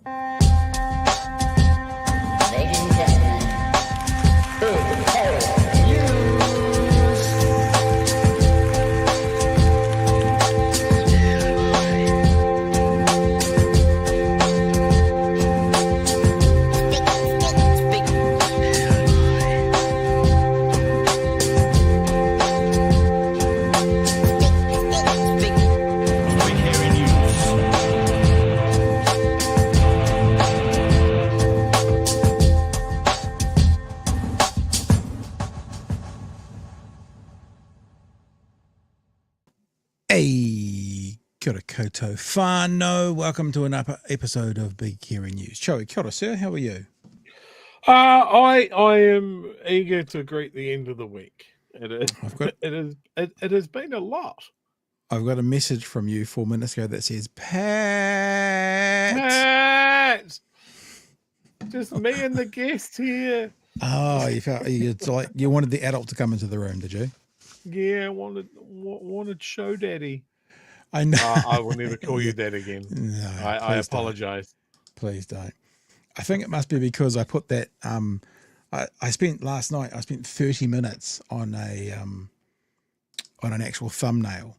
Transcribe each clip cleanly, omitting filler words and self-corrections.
Ladies and gentlemen, big ferry news. Hey, kia ora koutou whānau. Welcome to another episode of Big Hairy News. Kia ora, sir. How are you? I am eager to greet the end of the week. It has been a lot. I've got a message from you 4 minutes ago that says, Pat. Matt! Just me and the guest here. Oh, it's like you wanted the adult to come into the room, did you? Yeah, wanted show daddy. I know. I will never call you that again. No, I apologize. Please don't. I think it must be because I put that. I spent last night. I spent 30 minutes on an actual thumbnail,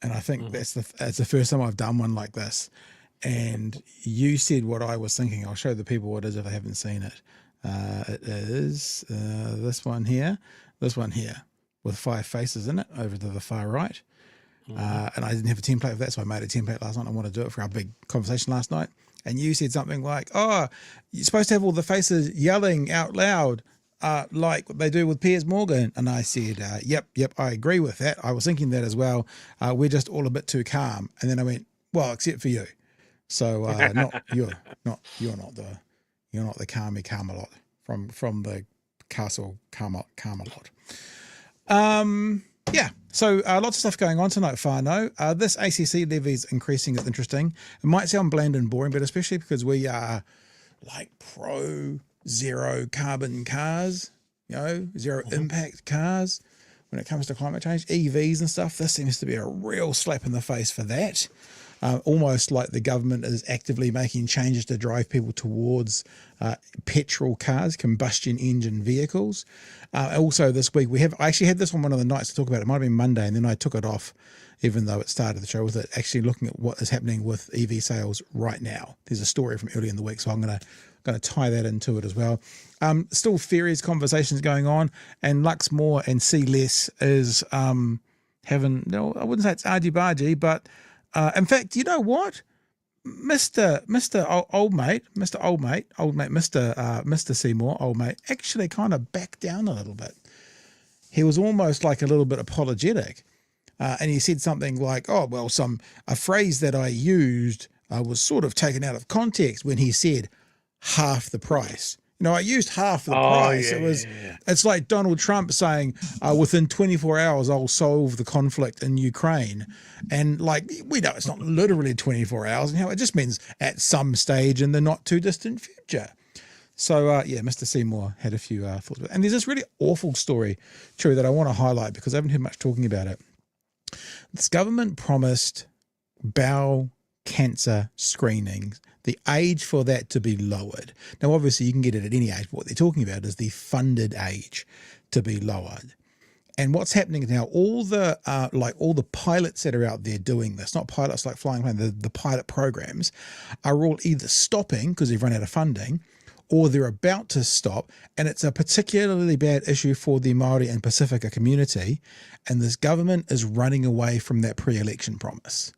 and I think that's the first time I've done one like this. And you said what I was thinking. I'll show the people what it is if they haven't seen it. It is this one here, with 5 faces in it over to the far right. And I didn't have a template for that, so I made a template last night. I want to do it for our big conversation last night. And you said something like, oh, you're supposed to have all the faces yelling out loud like what they do with Piers Morgan. And I said, yep, I agree with that. I was thinking that as well. We're just all a bit too calm. And then I went, well, except for you. So you're not the calmy Camelot from the Castle Camelot. Yeah, so lots of stuff going on tonight, whānau. This ACC levy is increasing. It's interesting. It might sound bland and boring, but especially because we are like pro zero carbon cars, zero impact cars when it comes to climate change, EVs and stuff. This seems to be a real slap in the face for that. Almost like the government is actively making changes to drive people towards petrol cars, combustion engine vehicles. Also this week I actually had this on one of the nights to talk about it. It might have been Monday, and then I took it off, even though it started the show with it, actually looking at what is happening with EV sales right now. There's a story from earlier in the week, so I'm going to tie that into it as well. Still ferries conversations going on, and Luxon and Seymour is having, no, I wouldn't say it's argy-bargy, but in fact, you know what? Mr. Seymour, old mate, actually kind of backed down a little bit. He was almost like a little bit apologetic. And he said something like, oh, well, a phrase that I used was sort of taken out of context when he said half the price. I used half the price. Yeah, It's like Donald Trump saying, within 24 hours, I'll solve the conflict in Ukraine. And we know it's not literally 24 hours. And it just means at some stage in the not too distant future. So, Mr. Seymour had a few thoughts about it. And there's this really awful story, True, that I want to highlight because I haven't heard much talking about it. This government promised bowel cancer screenings, the age for that to be lowered. Now, obviously, you can get it at any age, but what they're talking about is the funded age to be lowered. And what's happening now, all the pilots that are out there doing this, not pilots like flying planes, the pilot programs are all either stopping because they've run out of funding, or they're about to stop. And it's a particularly bad issue for the Māori and Pacifica community. And this government is running away from that pre-election promise.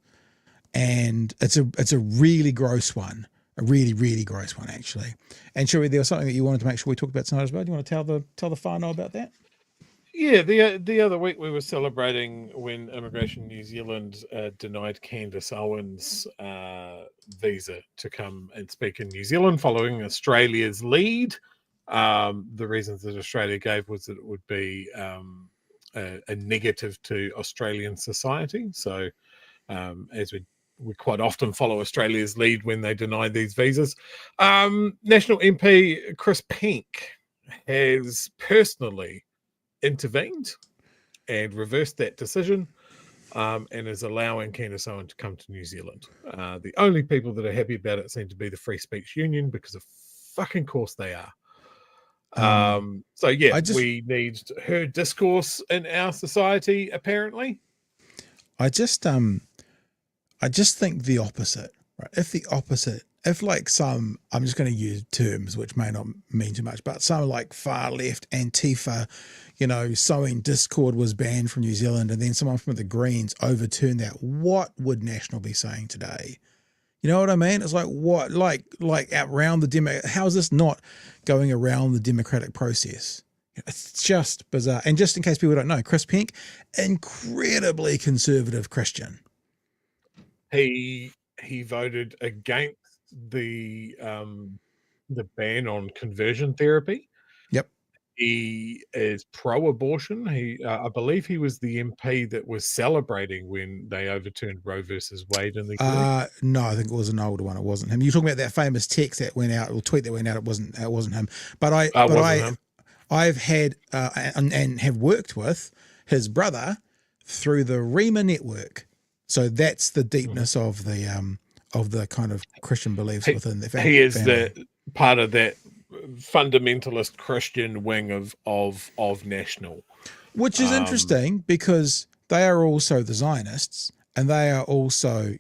And it's a really gross one, a really, really gross one, actually. And Sherry, there was something that you wanted to make sure we talked about tonight as well. Do you want to tell the whānau about that? Yeah, the other week we were celebrating when Immigration New Zealand denied Candace Owens' visa to come and speak in New Zealand following Australia's lead. The reasons that Australia gave was that it would be a negative to Australian society. So as we quite often follow Australia's lead when they deny these visas. National MP Chris Pink has personally intervened and reversed that decision. and is allowing Candace Owen to come to New Zealand. The only people that are happy about it seem to be the Free Speech Union, because of fucking course they are. So yeah, we need her discourse in our society, apparently. I just think the opposite, right? If like some, I'm just going to use terms which may not mean too much, but some like far left Antifa, sowing discord was banned from New Zealand, and then someone from the Greens overturned that, what would National be saying today? You know what I mean? It's like, what, like around the how is this not going around the democratic process? It's just bizarre. And just in case people don't know, Chris Pink, incredibly conservative Christian. He voted against the ban on conversion therapy. Yep. He is pro-abortion. I believe he was the MP that was celebrating when they overturned Roe versus Wade in the US. No, I think it was an older one. It wasn't him. You're talking about that famous text that went out, or tweet that went out. It wasn't him. But I've had and have worked with his brother through the Rema network. So that's the deepness of the kind of Christian beliefs within the family. He is the part of that fundamentalist Christian wing of National, which is interesting, because they are also the Zionists, and they are also,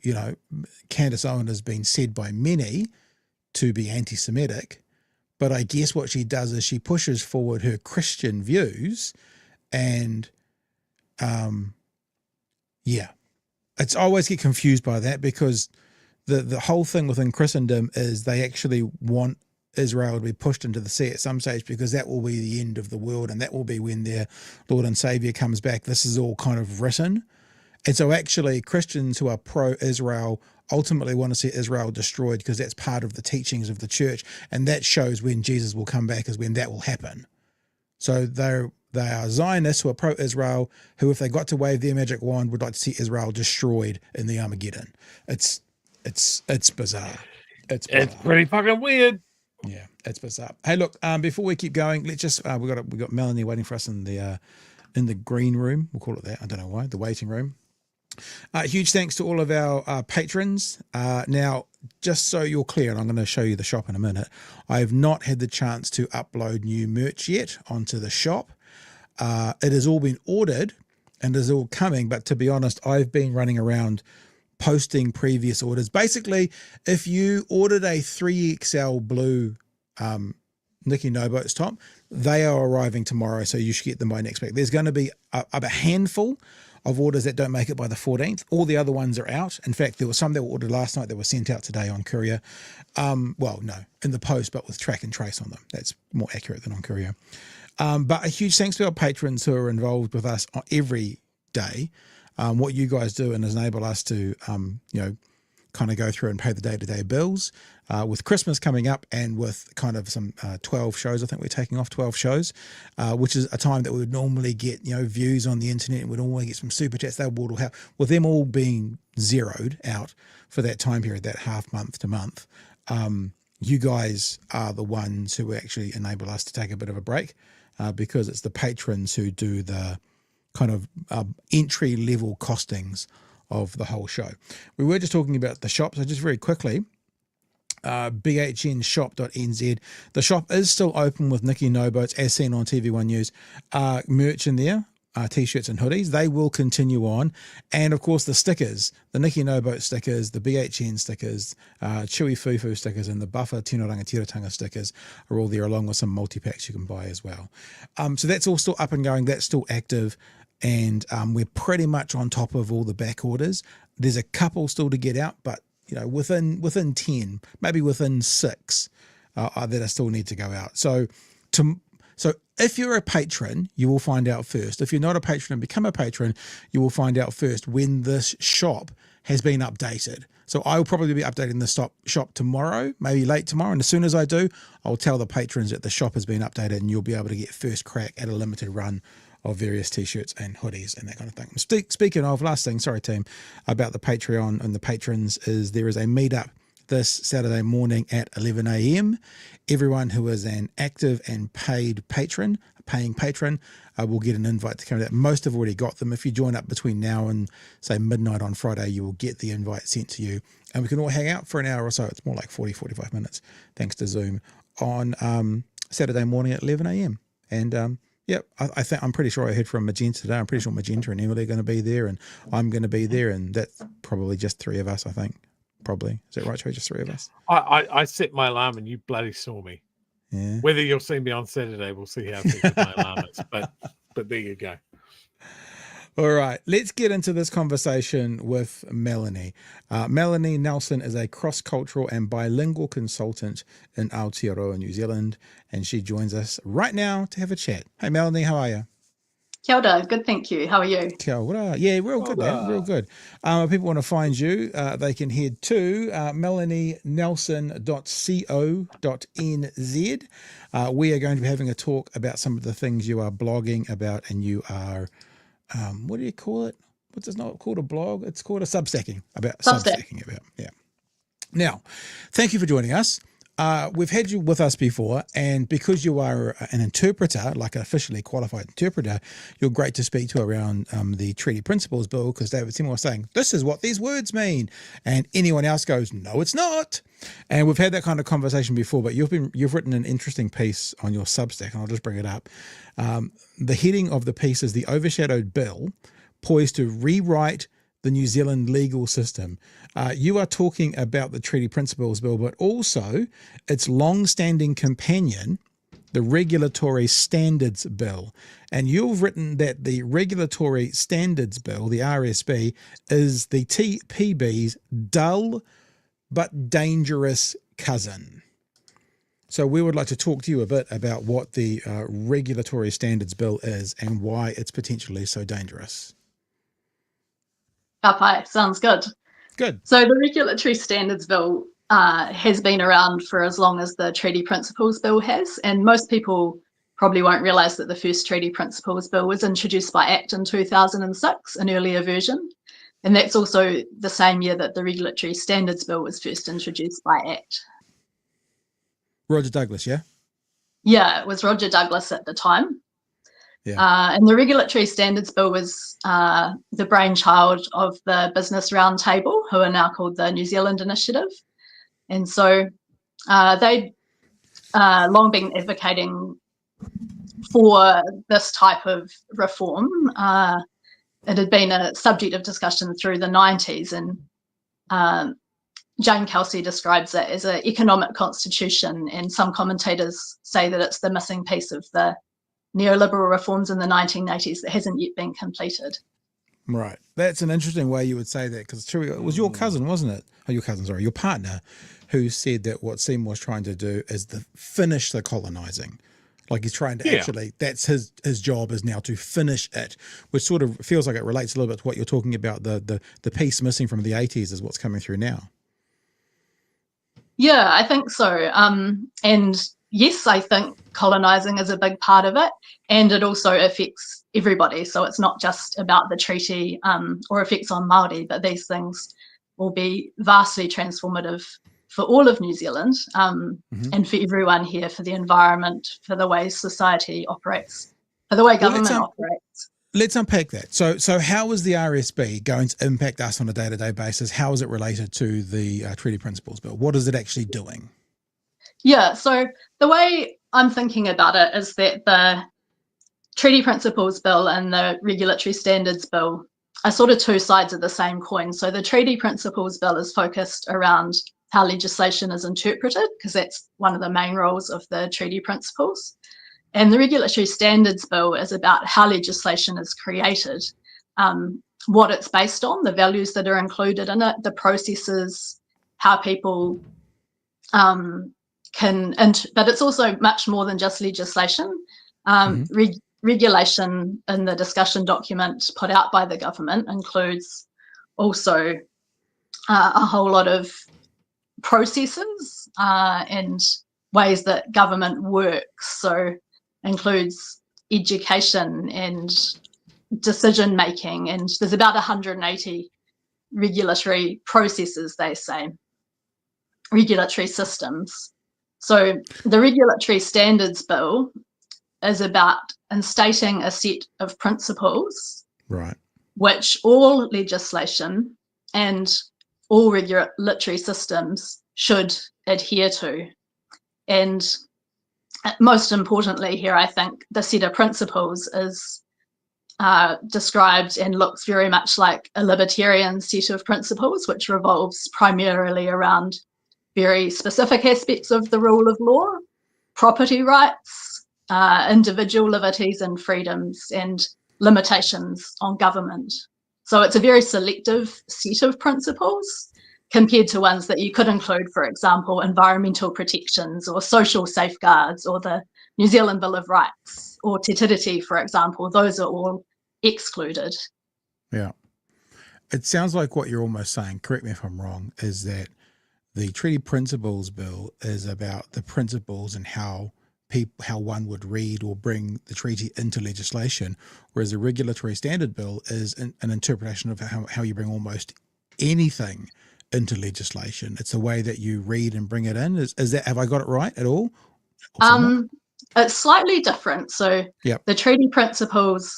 Candace Owen has been said by many to be anti-Semitic, but I guess what she does is she pushes forward her Christian views, and it's I always get confused by that, because the whole thing within Christendom is they actually want Israel to be pushed into the sea at some stage, because that will be the end of the world, and that will be when their Lord and Savior comes back. This is all kind of written. And so actually Christians who are pro-Israel ultimately want to see Israel destroyed, because that's part of the teachings of the church, and that shows when Jesus will come back is when that will happen. So they are Zionists who are pro-Israel, who, if they got to wave their magic wand, would like to see Israel destroyed in the Armageddon. It's bizarre. It's pretty fucking weird. Yeah, it's bizarre. Hey, look, before we keep going, let's just we got Melanie waiting for us in the green room. We'll call it that. I don't know why, the waiting room. Huge thanks to all of our patrons. Now, just so you're clear, and I'm going to show you the shop in a minute, I have not had the chance to upload new merch yet onto the shop. It has all been ordered and is all coming, but to be honest, I've been running around posting previous orders. Basically, if you ordered a 3XL blue Nikki Noboats top, they are arriving tomorrow, so you should get them by next week. There's going to be a handful of orders that don't make it by the 14th. All the other ones are out. In fact, there were some that were ordered last night that were sent out today on courier. Well, no, in the post, but with track and trace on them. That's more accurate than on courier. But a huge thanks to our patrons who are involved with us every day. What you guys do and enable us to, kind of go through and pay the day-to-day bills. With Christmas coming up, and with kind of some 12 shows, I think we're taking off 12 shows, which is a time that we would normally get, views on the internet, and we'd normally get some super chats. That will help. With them all being zeroed out for that time period, that half month to month, you guys are the ones who actually enable us to take a bit of a break, because it's the patrons who do the kind of entry level costings of the whole show. We were just talking about the shop, so just very quickly, bhnshop.nz. The shop is still open with Nikki Noboats, as seen on TV1 News. Merch in there, t-shirts and hoodies, they will continue on. And of course the stickers, the Nikki Noboat stickers, the BHN stickers, Chewy Fufu stickers, and the Buffer Tino Rangatira stickers are all there, along with some multi-packs you can buy as well. So that's all still up and going, that's still active. And we're pretty much on top of all the back orders. There's a couple still to get out, but within 10, maybe within 6 that I still need to go out. So if you're a patron, you will find out first. If you're not a patron and become a patron, you will find out first when this shop has been updated. So I will probably be updating the shop tomorrow, maybe late tomorrow. And as soon as I do, I'll tell the patrons that the shop has been updated, and you'll be able to get first crack at a limited run of various t-shirts and hoodies and that kind of thing. Speaking of, last thing, sorry team, about the Patreon and the patrons, is there is a meetup this Saturday morning at 11 a.m. Everyone who is an active and paid patron paying patron, will get an invite to come to that. Most have already got them. If you join up between now and say midnight on Friday, you will get the invite sent to you, and we can all hang out for an hour or so. It's more like 45 minutes thanks to Zoom on Saturday morning at 11 a.m. And I think I'm pretty sure I heard from Magenta today. I'm pretty sure Magenta and Emily are going to be there, and I'm going to be there, and that's probably just three of us, I think. Probably. Is that right, Troy? Just three of us? I set my alarm and you bloody saw me. Yeah. Whether you'll see me on Saturday, we'll see how effective my alarm is. But there you go. All right, let's get into this conversation with Melanie. Melanie Nelson is a cross-cultural and bilingual consultant in Aotearoa, New Zealand, and she joins us right now to have a chat. Hey, Melanie, how are you? Kia ora, good, thank you. How are you? Kia ora. Yeah, real good, man. Real good. If people want to find you, they can head to melanienelson.co.nz. We are going to be having a talk about some of the things you are blogging about, and you are, what do you call it? What's it not called a blog? It's called a substacking about. Yeah. Now, thank you for joining us. We've had you with us before, and because you are an interpreter, like an officially qualified interpreter, you're great to speak to around the Treaty Principles Bill, because David Seymour was saying, this is what these words mean. And anyone else goes, no, it's not. And we've had that kind of conversation before, but you've written an interesting piece on your Substack, and I'll just bring it up. The heading of the piece is "The Overshadowed Bill, Poised to Rewrite the New Zealand Legal System." You are talking about the Treaty Principles Bill, but also its long-standing companion, the Regulatory Standards Bill. And you've written that the Regulatory Standards Bill, the RSB, is the TPB's dull but dangerous cousin. So we would like to talk to you a bit about what the Regulatory Standards Bill is and why it's potentially so dangerous. Kapai, sounds good. Good. So the Regulatory Standards Bill has been around for as long as the Treaty Principles Bill has, and most people probably won't realise that the first Treaty Principles Bill was introduced by Act in 2006, an earlier version, and that's also the same year that the Regulatory Standards Bill was first introduced by Act. Roger Douglas, yeah? Yeah, it was Roger Douglas at the time. Yeah. And the Regulatory Standards Bill was the brainchild of the Business Roundtable, who are now called the New Zealand Initiative. And so they'd long been advocating for this type of reform. It had been a subject of discussion through the 90s, and Jane Kelsey describes it as an economic constitution, and some commentators say that it's the missing piece of the neoliberal reforms in the 1980s that hasn't yet been completed. Right. That's an interesting way you would say that, because it was your cousin, wasn't it? Oh, your partner, who said that what Seymour was trying to do is finish the colonising. Like he's trying to actually, that's his job is now to finish it, which sort of feels like it relates a little bit to what you're talking about. The piece missing from the 80s is what's coming through now. Yeah, I think so. And yes, I think colonising is a big part of it, and it also affects everybody. So it's not just about the treaty or effects on Māori, but these things will be vastly transformative for all of New Zealand and for everyone here, for the environment, for the way society operates, for the way government operates. Let's unpack that. So how is the RSB going to impact us on a day-to-day basis? How is it related to the Treaty Principles Bill? What is it actually doing? Yeah, so the way I'm thinking about it is that the Treaty Principles Bill and the Regulatory Standards Bill are sort of two sides of the same coin. So the Treaty Principles Bill is focused around how legislation is interpreted, because that's one of the main roles of the treaty principles. And the Regulatory Standards Bill is about how legislation is created, what it's based on, the values that are included in it, the processes, how people but it's also much more than just legislation. Regulation in the discussion document put out by the government includes also a whole lot of processes and ways that government works. So includes education and decision making, and there's about 180 regulatory processes, they say, regulatory systems. So the Regulatory Standards Bill is about instating a set of principles Right. which all legislation and all regulatory systems should adhere to. And most importantly here, I think the set of principles is described and looks very much like a libertarian set of principles, which revolves primarily around very specific aspects of the rule of law, property rights, individual liberties and freedoms, and limitations on government. So it's a very selective set of principles compared to ones that you could include, for example, environmental protections or social safeguards or the New Zealand Bill of Rights or Te Tiriti, for example. Those are all excluded. Yeah. It sounds like what you're almost saying, correct me if I'm wrong, is that the Treaty Principles Bill is about the principles and how one would read or bring the treaty into legislation, whereas the Regulatory Standard Bill is an interpretation of how you bring almost anything into legislation. It's the way that you read and bring it in. Is that, have I got it right at all? It's slightly different. So Yep. the treaty principles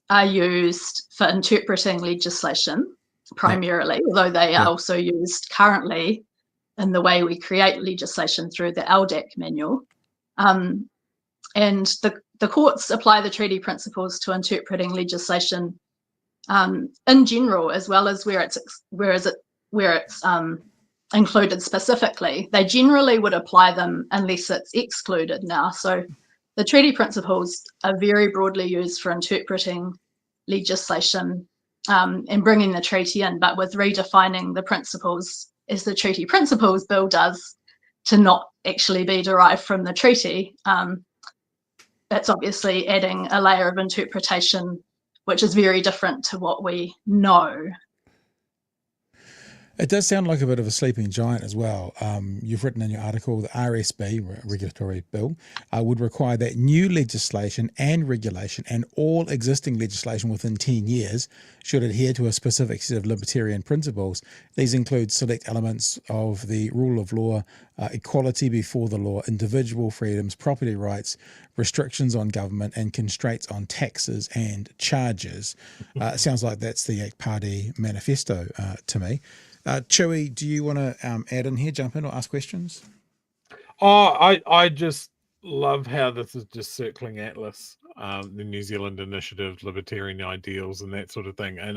are used for interpreting legislation primarily, although they are also used currently in the way we create legislation through the LDAC manual. And the courts apply the treaty principles to interpreting legislation in general, as well as where it's included specifically. They generally would apply them unless it's excluded now. So the treaty principles are very broadly used for interpreting legislation and bringing the treaty in, but with redefining the principles as the Treaty Principles Bill does to not actually be derived from the treaty. That's obviously adding a layer of interpretation, which is very different to what we know. It does sound like a bit of a sleeping giant as well. You've written in your article, the RSB, Regulatory Bill, would require that new legislation and regulation and all existing legislation within 10 years should adhere to a specific set of libertarian principles. These include select elements of the rule of law, equality before the law, individual freedoms, property rights, restrictions on government, and constraints on taxes and charges. It sounds like that's the ACT Party manifesto to me. Chewy, do you want to add in here, jump in or ask questions? I just love how this is just circling Atlas, the New Zealand Initiative, libertarian ideals and that sort of thing. And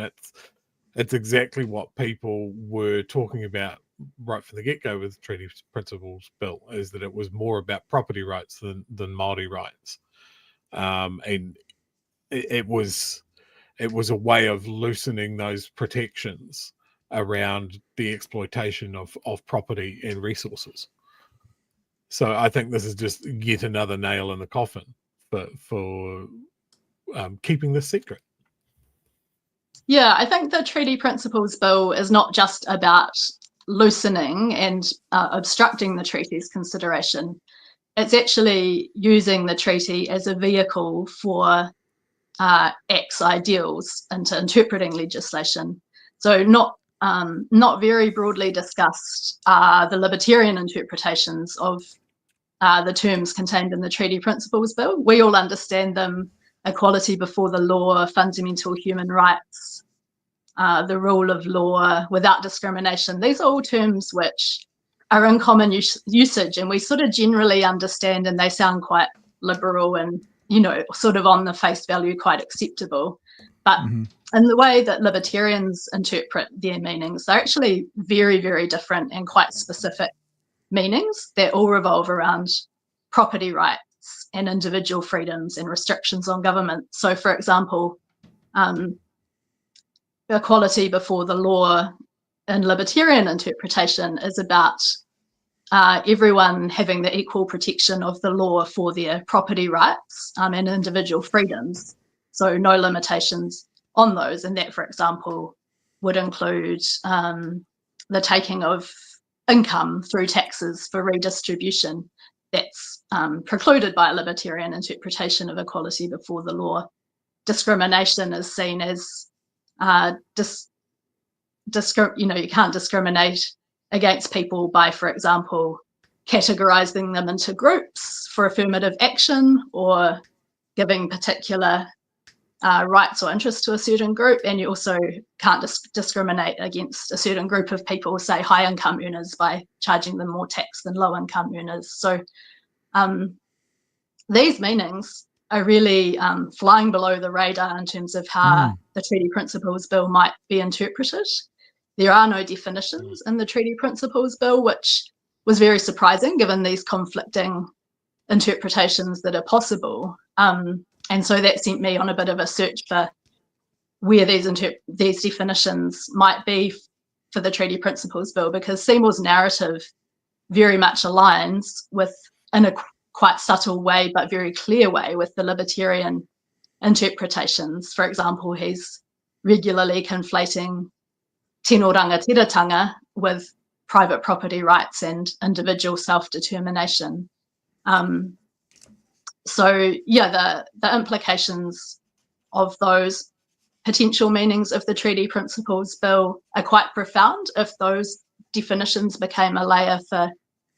it's exactly what people were talking about right from the get-go with the Treaty Principles Bill, is that it was more about property rights than Māori rights. And it was a way of loosening those protections around the exploitation of property and resources. So I think this is just yet another nail in the coffin for keeping this secret. Yeah, I think the Treaty Principles Bill is not just about loosening and obstructing the treaty's consideration. It's actually using the treaty as a vehicle for ACT's ideals into interpreting legislation. So not very broadly discussed are the libertarian interpretations of the terms contained in the Treaty Principles Bill. We all understand them: equality before the law, fundamental human rights, the rule of law, without discrimination. These are all terms which are in common usage, and we sort of generally understand, and they sound quite liberal and, you know, sort of on the face value quite acceptable. But in the way that libertarians interpret their meanings, they're actually very, very different and quite specific meanings that all revolve around property rights and individual freedoms and restrictions on government. So, for example, equality before the law in libertarian interpretation is about everyone having the equal protection of the law for their property rights and individual freedoms. So no limitations on those. And that, for example, would include the taking of income through taxes for redistribution. That's precluded by a libertarian interpretation of equality before the law. Discrimination is seen as, you can't discriminate against people by, for example, categorizing them into groups for affirmative action or giving particular rights or interests to a certain group, and you also can't discriminate against a certain group of people, say high income earners, by charging them more tax than low income earners. So these meanings are really flying below the radar in terms of how the Treaty Principles Bill might be interpreted. There are no definitions in the Treaty Principles Bill, which was very surprising given these conflicting interpretations that are possible. And so that sent me on a bit of a search for where these definitions might be for the Treaty Principles Bill, because Seymour's narrative very much aligns with, in a quite subtle way but very clear way, with the libertarian interpretations. For example, he's regularly conflating tino rangatiratanga with private property rights and individual self-determination. So yeah, the implications of those potential meanings of the Treaty Principles Bill are quite profound if those definitions became a layer for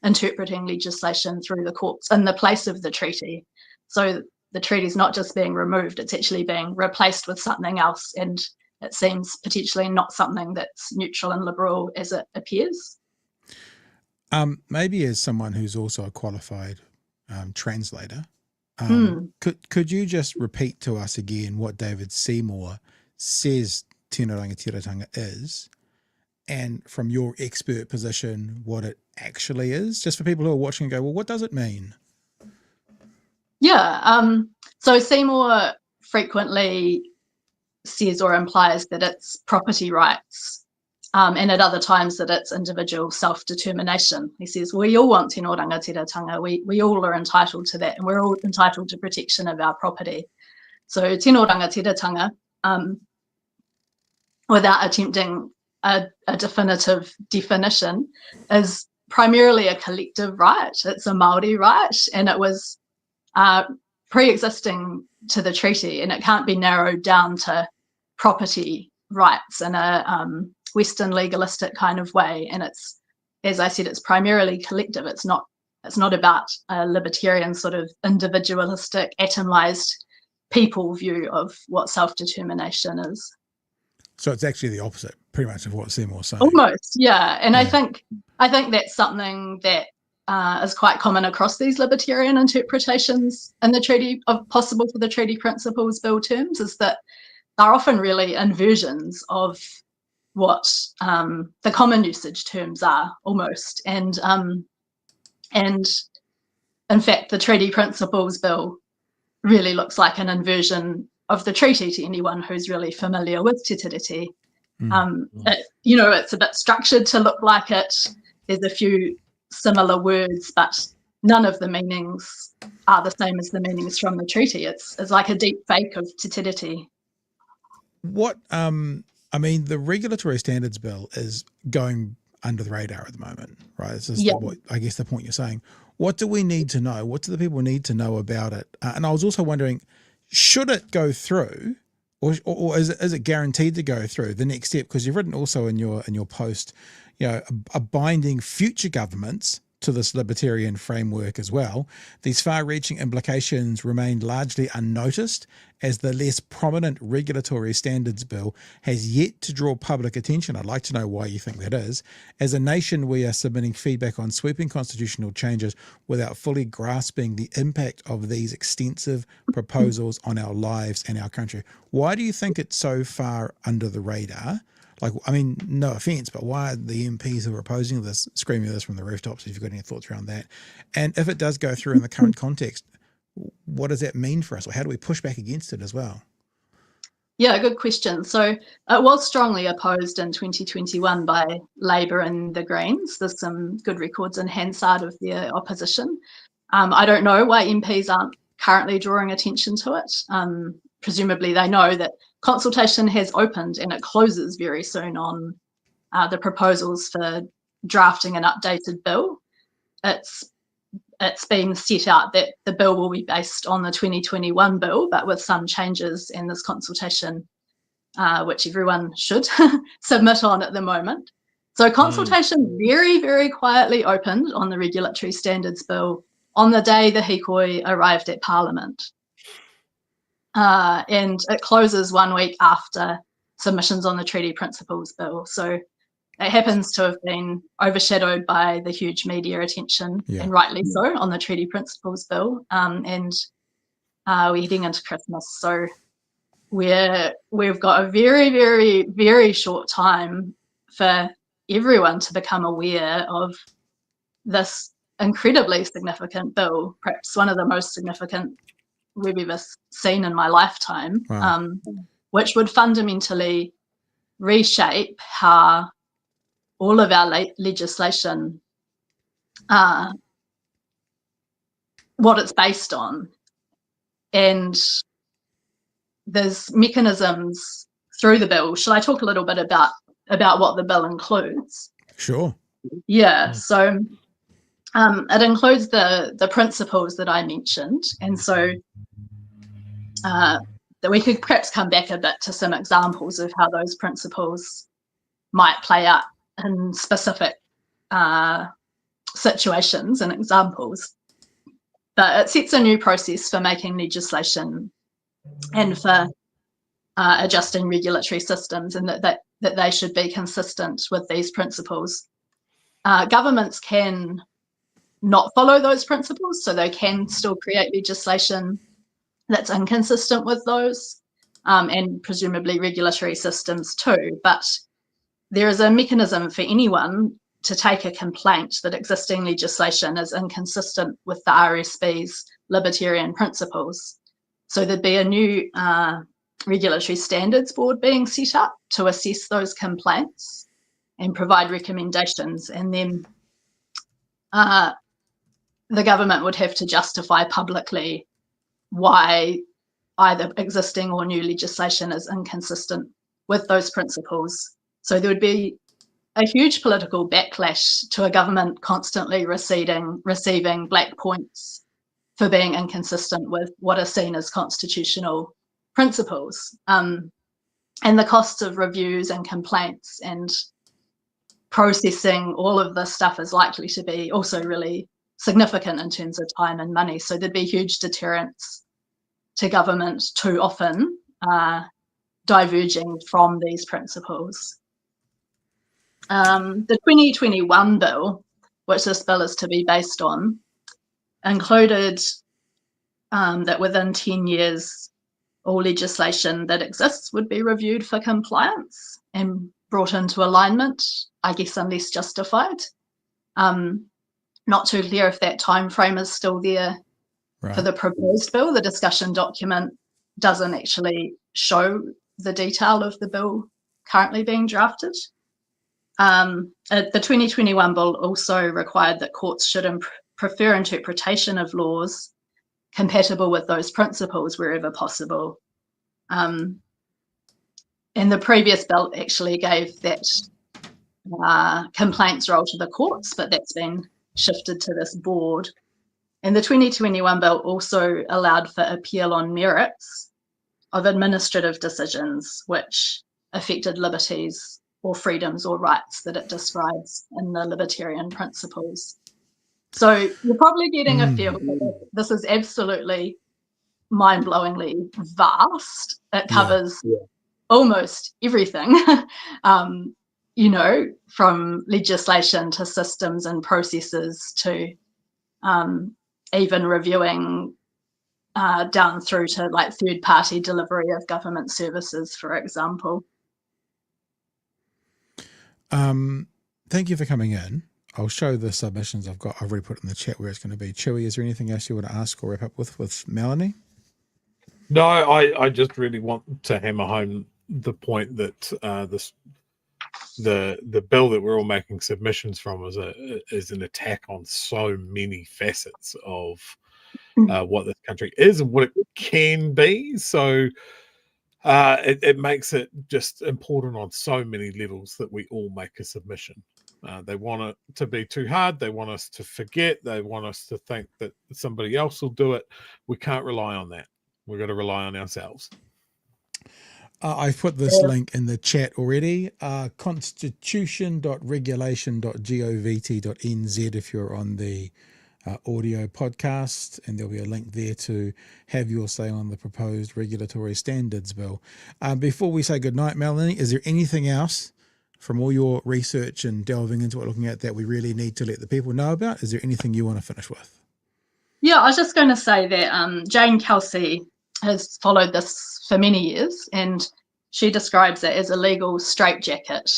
interpreting legislation through the courts in the place of the treaty. So the treaty is not just being removed, it's actually being replaced with something else, and it seems potentially not something that's neutral and liberal as it appears. Maybe as someone who's also a qualified translator, could you just repeat to us again what David Seymour says tino rangatiratanga is, and from your expert position, what it actually is, just for people who are watching and go, well, what does it mean? Yeah, so Seymour frequently says or implies that it's property rights, and at other times that it's individual self-determination. He says, we all want tino rangatiratanga, we all are entitled to that, and we're all entitled to protection of our property. So tino rangatiratanga, without attempting a definitive definition, is primarily a collective right. It's a Māori right, and it was pre-existing to the treaty, and it can't be narrowed down to property rights in a Western legalistic kind of way. And it's, as I said, it's primarily collective. It's not about a libertarian sort of individualistic, atomized people view of what self-determination is. So it's actually the opposite, pretty much, of what Seymour's saying. Almost, yeah. And I think that's something that is quite common across these libertarian interpretations in the treaty, of possible for the Treaty Principles Bill terms, is that they're often really inversions of what the common usage terms are, almost. And in fact, the Treaty Principles Bill really looks like an inversion of the treaty to anyone who's really familiar with Te Tiriti. It's a bit structured to look like it. There's a few similar words, but none of the meanings are the same as the meanings from the treaty. It's like a deep fake of Te Tiriti. What, I mean, the Regulatory Standards Bill is going under the radar at the moment, right? This is I guess the point you're saying. What do we need to know? What do the people need to know about it? And I was also wondering, should it go through, or is it guaranteed to go through the next step? Because you've written also in your post, a binding future governments to this libertarian framework as well. These far-reaching implications remain largely unnoticed, as the less prominent Regulatory Standards Bill has yet to draw public attention. I'd like to know why you think that is. As a nation, we are submitting feedback on sweeping constitutional changes without fully grasping the impact of these extensive proposals on our lives and our country. Why do you think it's so far under the radar? Like, I mean, no offense, but why are the MPs who are opposing this screaming this from the rooftops? If you've got any thoughts around that. And if it does go through in the current context, what does that mean for us? Or how do we push back against it as well? Yeah, good question. So it was strongly opposed in 2021 by Labour and the Greens. There's some good records in Hansard of their opposition. I don't know why MPs aren't currently drawing attention to it. Presumably they know that consultation has opened and it closes very soon on the proposals for drafting an updated bill. It's been set out that the bill will be based on the 2021 bill, but with some changes, and this consultation, which everyone should submit on at the moment. So consultation very, very quietly opened on the Regulatory Standards Bill on the day the Hikoi arrived at Parliament. and it closes 1 week after submissions on the Treaty Principles Bill. So it happens to have been overshadowed by the huge media attention, and rightly so, on the Treaty Principles Bill. And we're heading into Christmas, so we've got a very, very, very short time for everyone to become aware of this incredibly significant bill, perhaps one of the most significant we've ever seen in my lifetime, which would fundamentally reshape how all of our legislation, what it's based on. And there's mechanisms through the bill. Shall I talk a little bit about what the bill includes? Sure. Yeah. So it includes the principles that I mentioned. And so that we could perhaps come back a bit to some examples of how those principles might play out in specific situations and examples. But it sets a new process for making legislation and for adjusting regulatory systems, and that they should be consistent with these principles. Governments can not follow those principles, so they can still create legislation that's inconsistent with those, and presumably regulatory systems too. But there is a mechanism for anyone to take a complaint that existing legislation is inconsistent with the RSB's libertarian principles. So there'd be a new regulatory standards board being set up to assess those complaints and provide recommendations. And then the government would have to justify publicly why either existing or new legislation is inconsistent with those principles. So there would be a huge political backlash to a government constantly receiving black points for being inconsistent with what are seen as constitutional principles. And the costs of reviews and complaints and processing all of this stuff is likely to be also really significant in terms of time and money. So there'd be huge deterrence to government too often diverging from these principles. The 2021 bill, which this bill is to be based on, included that within 10 years, all legislation that exists would be reviewed for compliance and brought into alignment, I guess, unless justified. Not too clear if that time frame is still there for the proposed bill. The discussion document doesn't actually show the detail of the bill currently being drafted. The 2021 bill also required that courts should prefer interpretation of laws compatible with those principles wherever possible. And the previous bill actually gave that complaints role to the courts, but that's been shifted to this board. And the 2021 bill also allowed for appeal on merits of administrative decisions which affected liberties or freedoms or rights that it describes in the libertarian principles. So you're probably getting a feel that this is absolutely mind-blowingly vast. It covers almost everything, you know, from legislation to systems and processes to even reviewing down through to like third-party delivery of government services, for example. Thank you for coming in. I'll show the submissions I've got. I've already put it in the chat where it's going to be. Chewy, is there anything else you want to ask or wrap up with Melanie? No, I just really want to hammer home the point that the bill that we're all making submissions from is an attack on so many facets of what this country is and what it can be. So it makes it just important on so many levels that we all make a submission. They want it to be too hard. They want us to forget. They want us to think that somebody else will do it. We can't rely on that. We've got to rely on ourselves. I've put this link in the chat already. Constitution.regulation.govt.nz if you're on the audio podcast, and there'll be a link there to have your say on the proposed regulatory standards bill. Before we say goodnight, Melanie, is there anything else from all your research and delving into it, looking at, that we really need to let the people know about? Is there anything you want to finish with? Yeah, I was just going to say that Jane Kelsey has followed this for many years, and she describes it as a legal straitjacket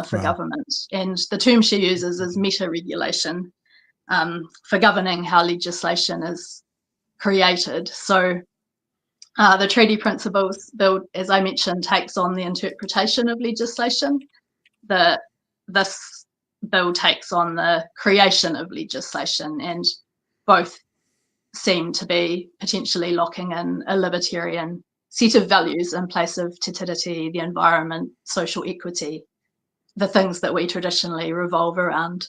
for government. And the term she uses is meta-regulation for governing how legislation is created. So the Treaty Principles Bill, as I mentioned, takes on the interpretation of legislation. This bill takes on the creation of legislation, and both seem to be potentially locking in a libertarian set of values in place of te tiriti, the environment, social equity, the things that we traditionally revolve around.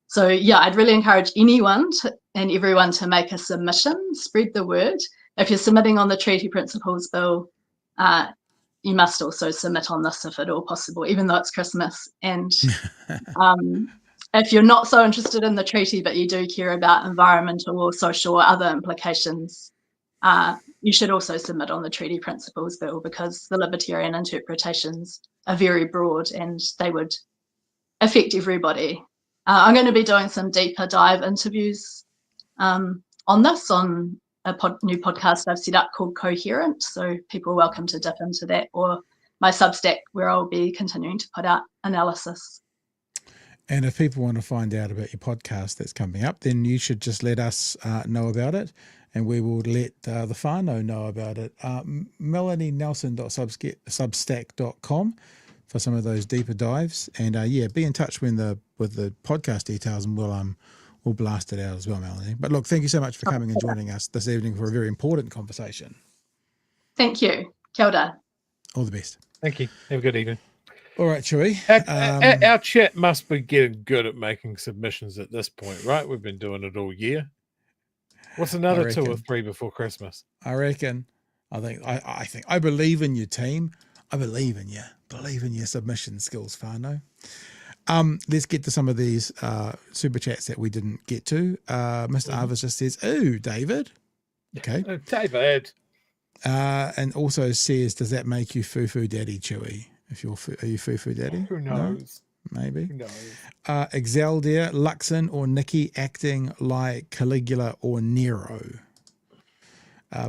So yeah, I'd really encourage anyone and everyone to make a submission, spread the word. If you're submitting on the Treaty Principles Bill, you must also submit on this if at all possible, even though it's Christmas. And if you're not so interested in the treaty, but you do care about environmental or social or other implications, you should also submit on the Treaty Principles Bill, because the libertarian interpretations are very broad and they would affect everybody. I'm going to be doing some deeper dive interviews on this on a new podcast I've set up called Coherent, so people are welcome to dip into that, or my Substack, where I'll be continuing to put out analysis. And if people want to find out about your podcast that's coming up, then you should just let us know about it, and we will let the whānau know about it. melanienelson.substack.com for some of those deeper dives. And be in touch with the podcast details, and we'll blast it out as well, Melanie. But look, thank you so much for coming and joining us this evening for a very important conversation. Thank you. Kia ora. All the best. Thank you. Have a good evening. All right, Chewy. Our chat must be getting good at making submissions at this point, right? We've been doing it all year. What's another 2 or 3 before Christmas? I reckon. I think I believe in your team. I believe in you. Believe in your submission skills, whānau. Let's get to some of these super chats that we didn't get to. Mr. Arvis just says, "Oh, David." Okay. Oh, David. And also says, "Does that make you foo-foo daddy, Chewy? Are you foo-foo daddy?" Who knows? No? Maybe. Who knows? Exaldia, Luxon or Nikki acting like Caligula or Nero.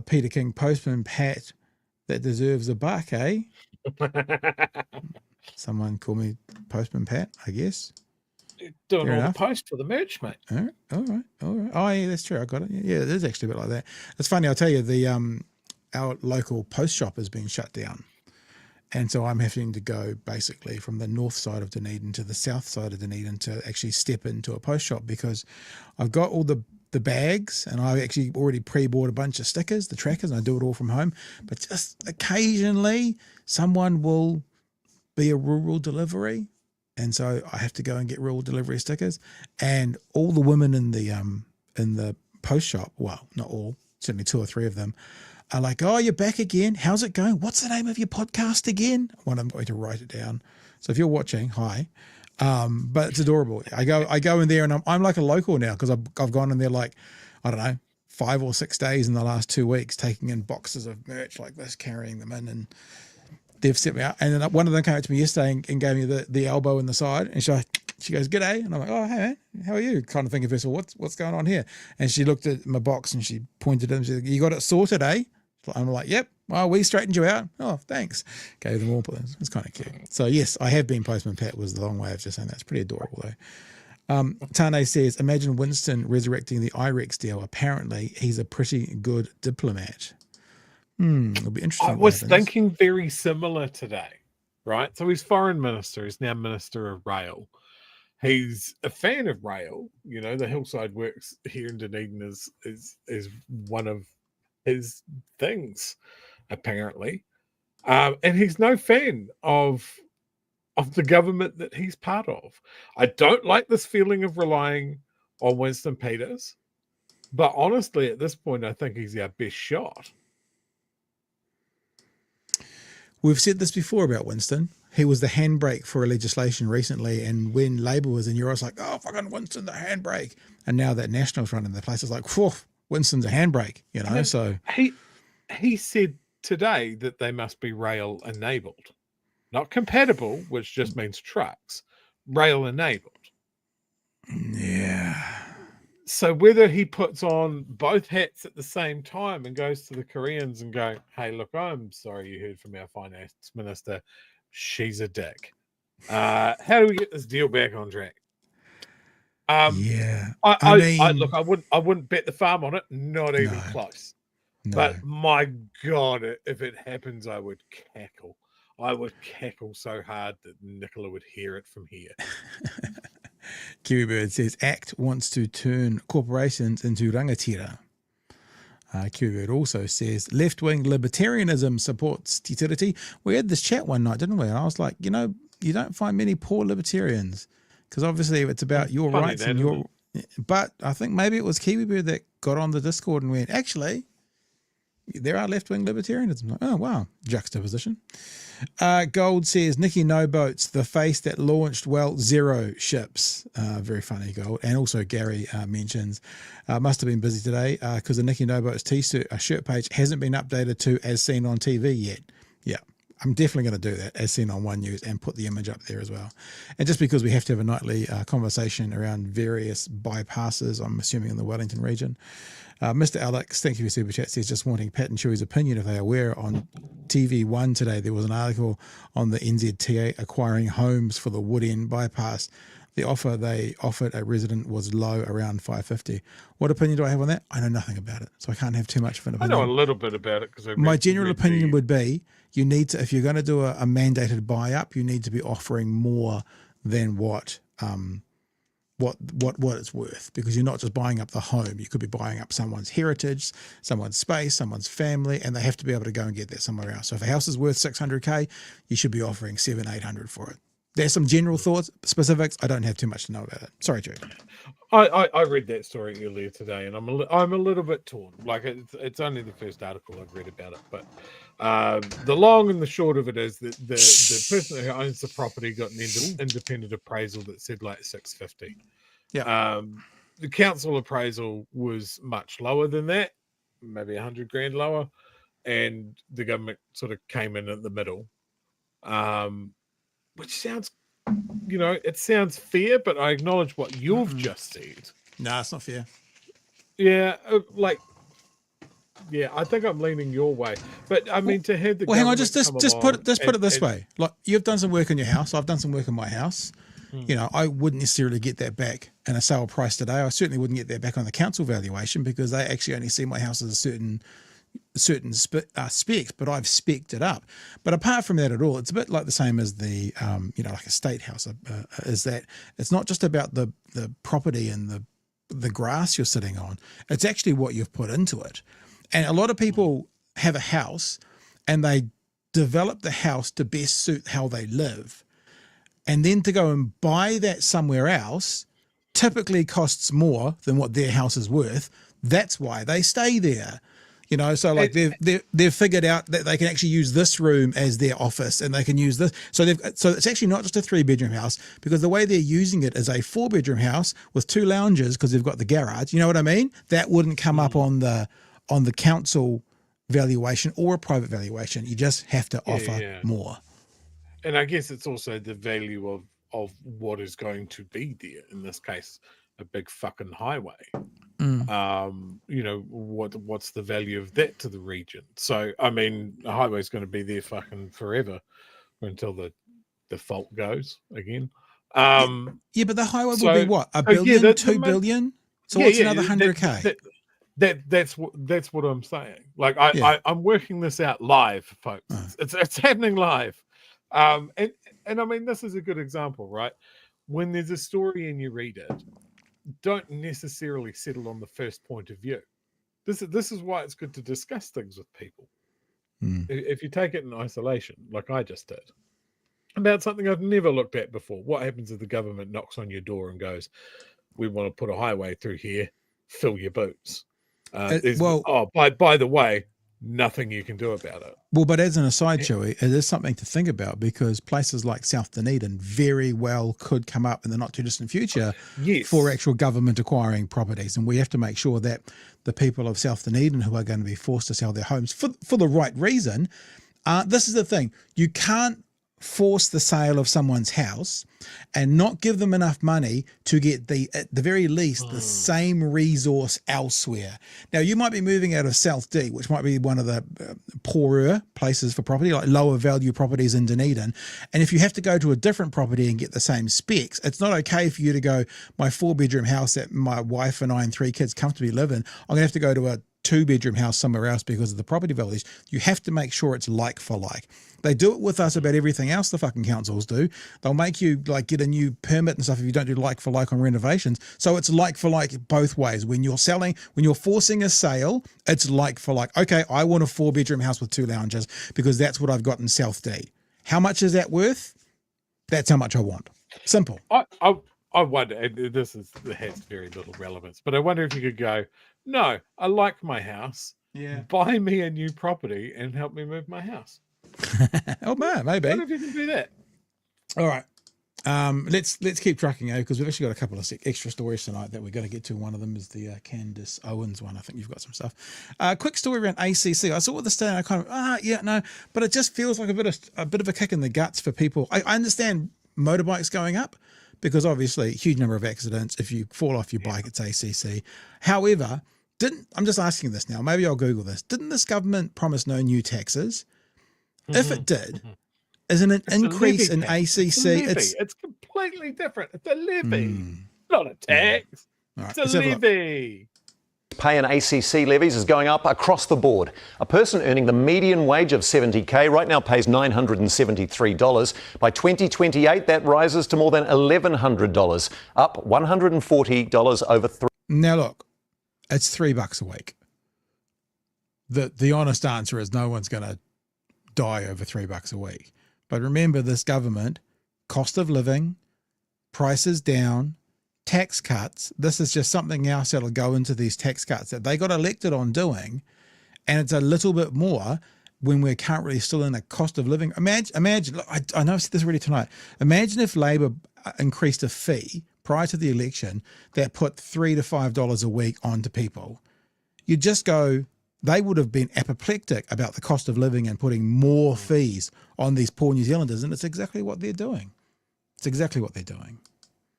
Peter King, Postman Pat, that deserves a buck, eh? Someone call me Postman Pat, I guess. Doing Fair all enough. the post for the merch, mate. All right. Oh, yeah, that's true. I got it. Yeah, it is actually a bit like that. It's funny. I'll tell you, our local post shop has been shut down. And so I'm having to go basically from the north side of Dunedin to the south side of Dunedin to actually step into a post shop, because I've got all the bags, and I actually already pre-bought a bunch of stickers, the trackers, and I do it all from home. But just occasionally someone will be a rural delivery, and so I have to go and get rural delivery stickers. And all the women in the post shop, well, not all, certainly 2 or 3 of them, are like, "Oh, you're back again. How's it going? What's the name of your podcast again?" Well, I'm going to write it down. So if you're watching, hi. But it's adorable. I go in there, and I'm like a local now, because I've gone in there like, I don't know, 5 or 6 days in the last 2 weeks, taking in boxes of merch like this, carrying them in, and they've set me out. And then one of them came up to me yesterday and gave me the elbow in the side, and she goes, "G'day," and I'm like, "Oh, hey man, how are you?" Kind of thinking, first of all, what's going on here? And she looked at my box and she pointed at it and she said, "You got it sorted, eh?" I'm like, "Yep. Well, we straightened you out." "Oh, thanks." Gave them all. It's kind of cute. So yes, I have been Postman Pat, was the long way of just saying that. It's pretty adorable though. Tane says, "Imagine Winston resurrecting the IREX deal. Apparently he's a pretty good diplomat." It'll be interesting. I was thinking very similar today, right? So he's foreign minister. He's now minister of rail. He's a fan of rail. You know, the Hillside Works here in Dunedin is one of his things, apparently. And he's no fan of the government that he's part of. I don't like this feeling of relying on Winston Peters, but honestly, at this point, I think he's our best shot. We've said this before about Winston. he was the handbrake for a legislation recently, and when Labour was in, you're always like, oh, fucking Winston, the handbrake. And now that National's running the place, it's like, whew, Winston's a handbrake, you know. So he said today that they must be rail enabled, not compatible, which just means trucks. Rail enabled. Yeah. So whether he puts on both hats at the same time and goes to the Koreans and go, hey, look, I'm sorry you heard from our finance minister. She's a dick. How do we get this deal back on track? Yeah. I mean, look, I wouldn't bet the farm on it, not even close. No. But my God, if it happens, I would cackle. I would cackle so hard that Nicola would hear it from here. Kiwibird says ACT wants to turn corporations into rangatira. Kiwibird also says left-wing libertarianism supports utility. We had this chat one night, didn't we? And I was like, you know, you don't find many poor libertarians because obviously it's about your Funny rights that, and isn't your. But I think maybe it was Kiwibird that got on the Discord and went, actually, there are left-wing libertarians. I'm like, oh, wow. Juxtaposition. Gold says, Nikki No Boats, the face that launched, well, zero ships. Very funny, Gold. And also Gary mentions, must have been busy today because the Nikki No Boats shirt page hasn't been updated to as seen on TV yet. Yeah, I'm definitely going to do that as seen on One News and put the image up there as well. And just because we have to have a nightly conversation around various bypasses, I'm assuming in the Wellington region. Mr. Alex, thank you for Super Chat, says just wanting Pat and Chewy's opinion if they are aware on TV1 today. There was an article on the NZTA acquiring homes for the Wood End bypass. The offer they offered a resident was low, around $550. What opinion do I have on that? I know nothing about it, so I can't have too much of an opinion. I know a little bit about it because my general opinion would be you need to, if you're going to do a mandated buy up, you need to be offering more than what it's worth, because you're not just buying up the home. You could be buying up someone's heritage, someone's space, someone's family, and they have to be able to go and get that somewhere else. So if a house is worth $600K, you should be offering $700-800 for it. There's some general thoughts, specifics. I don't have too much to know about it. Sorry, Joe. I read that story earlier today, and I'm a little bit torn. Like it's only the first article I've read about it, but the long and the short of it is that the person who owns the property got an independent appraisal that said like $650. Yeah. The council appraisal was much lower than that, maybe $100,000 lower, and the government sort of came in at the middle, which sounds, it sounds fair, but I acknowledge what you've just said. No, it's not fair. Yeah, I think I'm leaning your way, but I mean to have the. Well, hang on, just put it this way. Like, you've done some work in your house. I've done some work in my house. I wouldn't necessarily get that back in a sale price today. I certainly wouldn't get that back on the council valuation because they actually only see my house as a certain specs, but I've specced it up. But apart from that at all, it's a bit like the same as the, like a state house, is that it's not just about the property and the grass you're sitting on. It's actually what you've put into it. And a lot of people have a house and they develop the house to best suit how they live. And then to go and buy that somewhere else typically costs more than what their house is worth. That's why they stay there. So like they've figured out that they can actually use this room as their office and they can use this. So it's actually not just a 3-bedroom house, because the way they're using it is a 4-bedroom house with 2 lounges because they've got the garage. You know what I mean? That wouldn't come up on the council valuation or a private valuation. You just have to offer more. And I guess it's also the value of what is going to be there. In this case, a big fucking highway. What's the value of that to the region? So, I mean, a highway is going to be there fucking forever until the fault goes again. But the highway will be what? $1 billion, $2 billion? So what's another 100K? That's what I'm saying. Like I'm working this out live, folks. It's happening live. And I mean, this is a good example, right? When there's a story and you read it, don't necessarily settle on the first point of view. This is why it's good to discuss things with people. If you take it in isolation, like I just did, about something I've never looked at before. What happens if the government knocks on your door and goes, "We want to put a highway through here, fill your boots"? By the way, nothing you can do about it. Well, but as an aside, Chewy, it is something to think about because places like South Dunedin very well could come up in the not too distant future for actual government acquiring properties. And we have to make sure that the people of South Dunedin who are going to be forced to sell their homes for the right reason, this is the thing, you can't force the sale of someone's house and not give them enough money to get at the very least the same resource elsewhere. Now you might be moving out of South D, which might be one of the poorer places for property, like lower value properties in Dunedin. And if you have to go to a different property and get the same specs, it's not okay for you to go, my 4-bedroom house that my wife and I and 3 kids comfortably live in, I'm gonna have to go to a 2-bedroom house somewhere else because of the property values. You have to make sure it's like for like. They do it with us about everything else the fucking councils do. They'll make you like get a new permit and stuff if you don't do like for like on renovations. So it's like for like both ways. When you're selling, when you're forcing a sale, it's like for like. Okay, I want a 4-bedroom house with 2 lounges because that's what I've got in South D. How much is that worth? That's how much I want. Simple. I wonder, this has very little relevance, but I wonder if you could go, no, I like my house. Yeah. Buy me a new property and help me move my house. Oh man, maybe. What if you can do that? All right. Let's keep trucking because we've actually got a couple of extra stories tonight that we're going to get to. One of them is the Candace Owens one. I think you've got some stuff. Quick story around ACC. I saw what the state. I kind of but it just feels like a bit of a kick in the guts for people. I understand motorbikes going up because obviously huge number of accidents. If you fall off your bike, it's ACC. However, I'm just asking this now. Maybe I'll Google this. Didn't this government promise no new taxes? If it did, isn't an increase in ACC? It's completely different. It's a levy, not a tax. Right, it's a levy. Pay in ACC levies is going up across the board. A person earning the median wage of $70,000 right now pays $973. By 2028, that rises to more than $1,100, up $140 over 3. Now look, it's $3 a week. The honest answer is no one's going to die over $3 a week. But remember, this government, cost of living, prices down, tax cuts. This is just something else that'll go into these tax cuts that they got elected on doing. And it's a little bit more when we're currently still in a cost of living. Imagine, look, I know I've said this already tonight. Imagine if Labor increased a fee prior to the election that put $3 to $5 a week onto people. You just go, they would have been apoplectic about the cost of living and putting more fees on these poor New Zealanders. And it's exactly what they're doing. It's exactly what they're doing.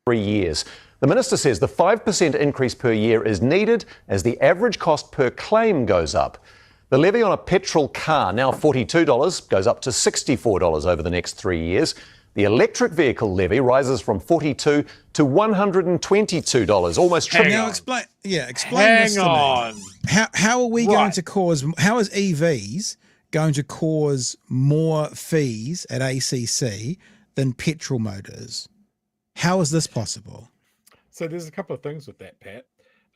3 years. The minister says the 5% increase per year is needed as the average cost per claim goes up. The levy on a petrol car, now $42, goes up to $64 over the next 3 years. The electric vehicle levy rises from $42 to $122, almost triple. Now explain this to me. How are we going to cause? How is EVs going to cause more fees at ACC than petrol motors? How is this possible? So there's a couple of things with that, Pat.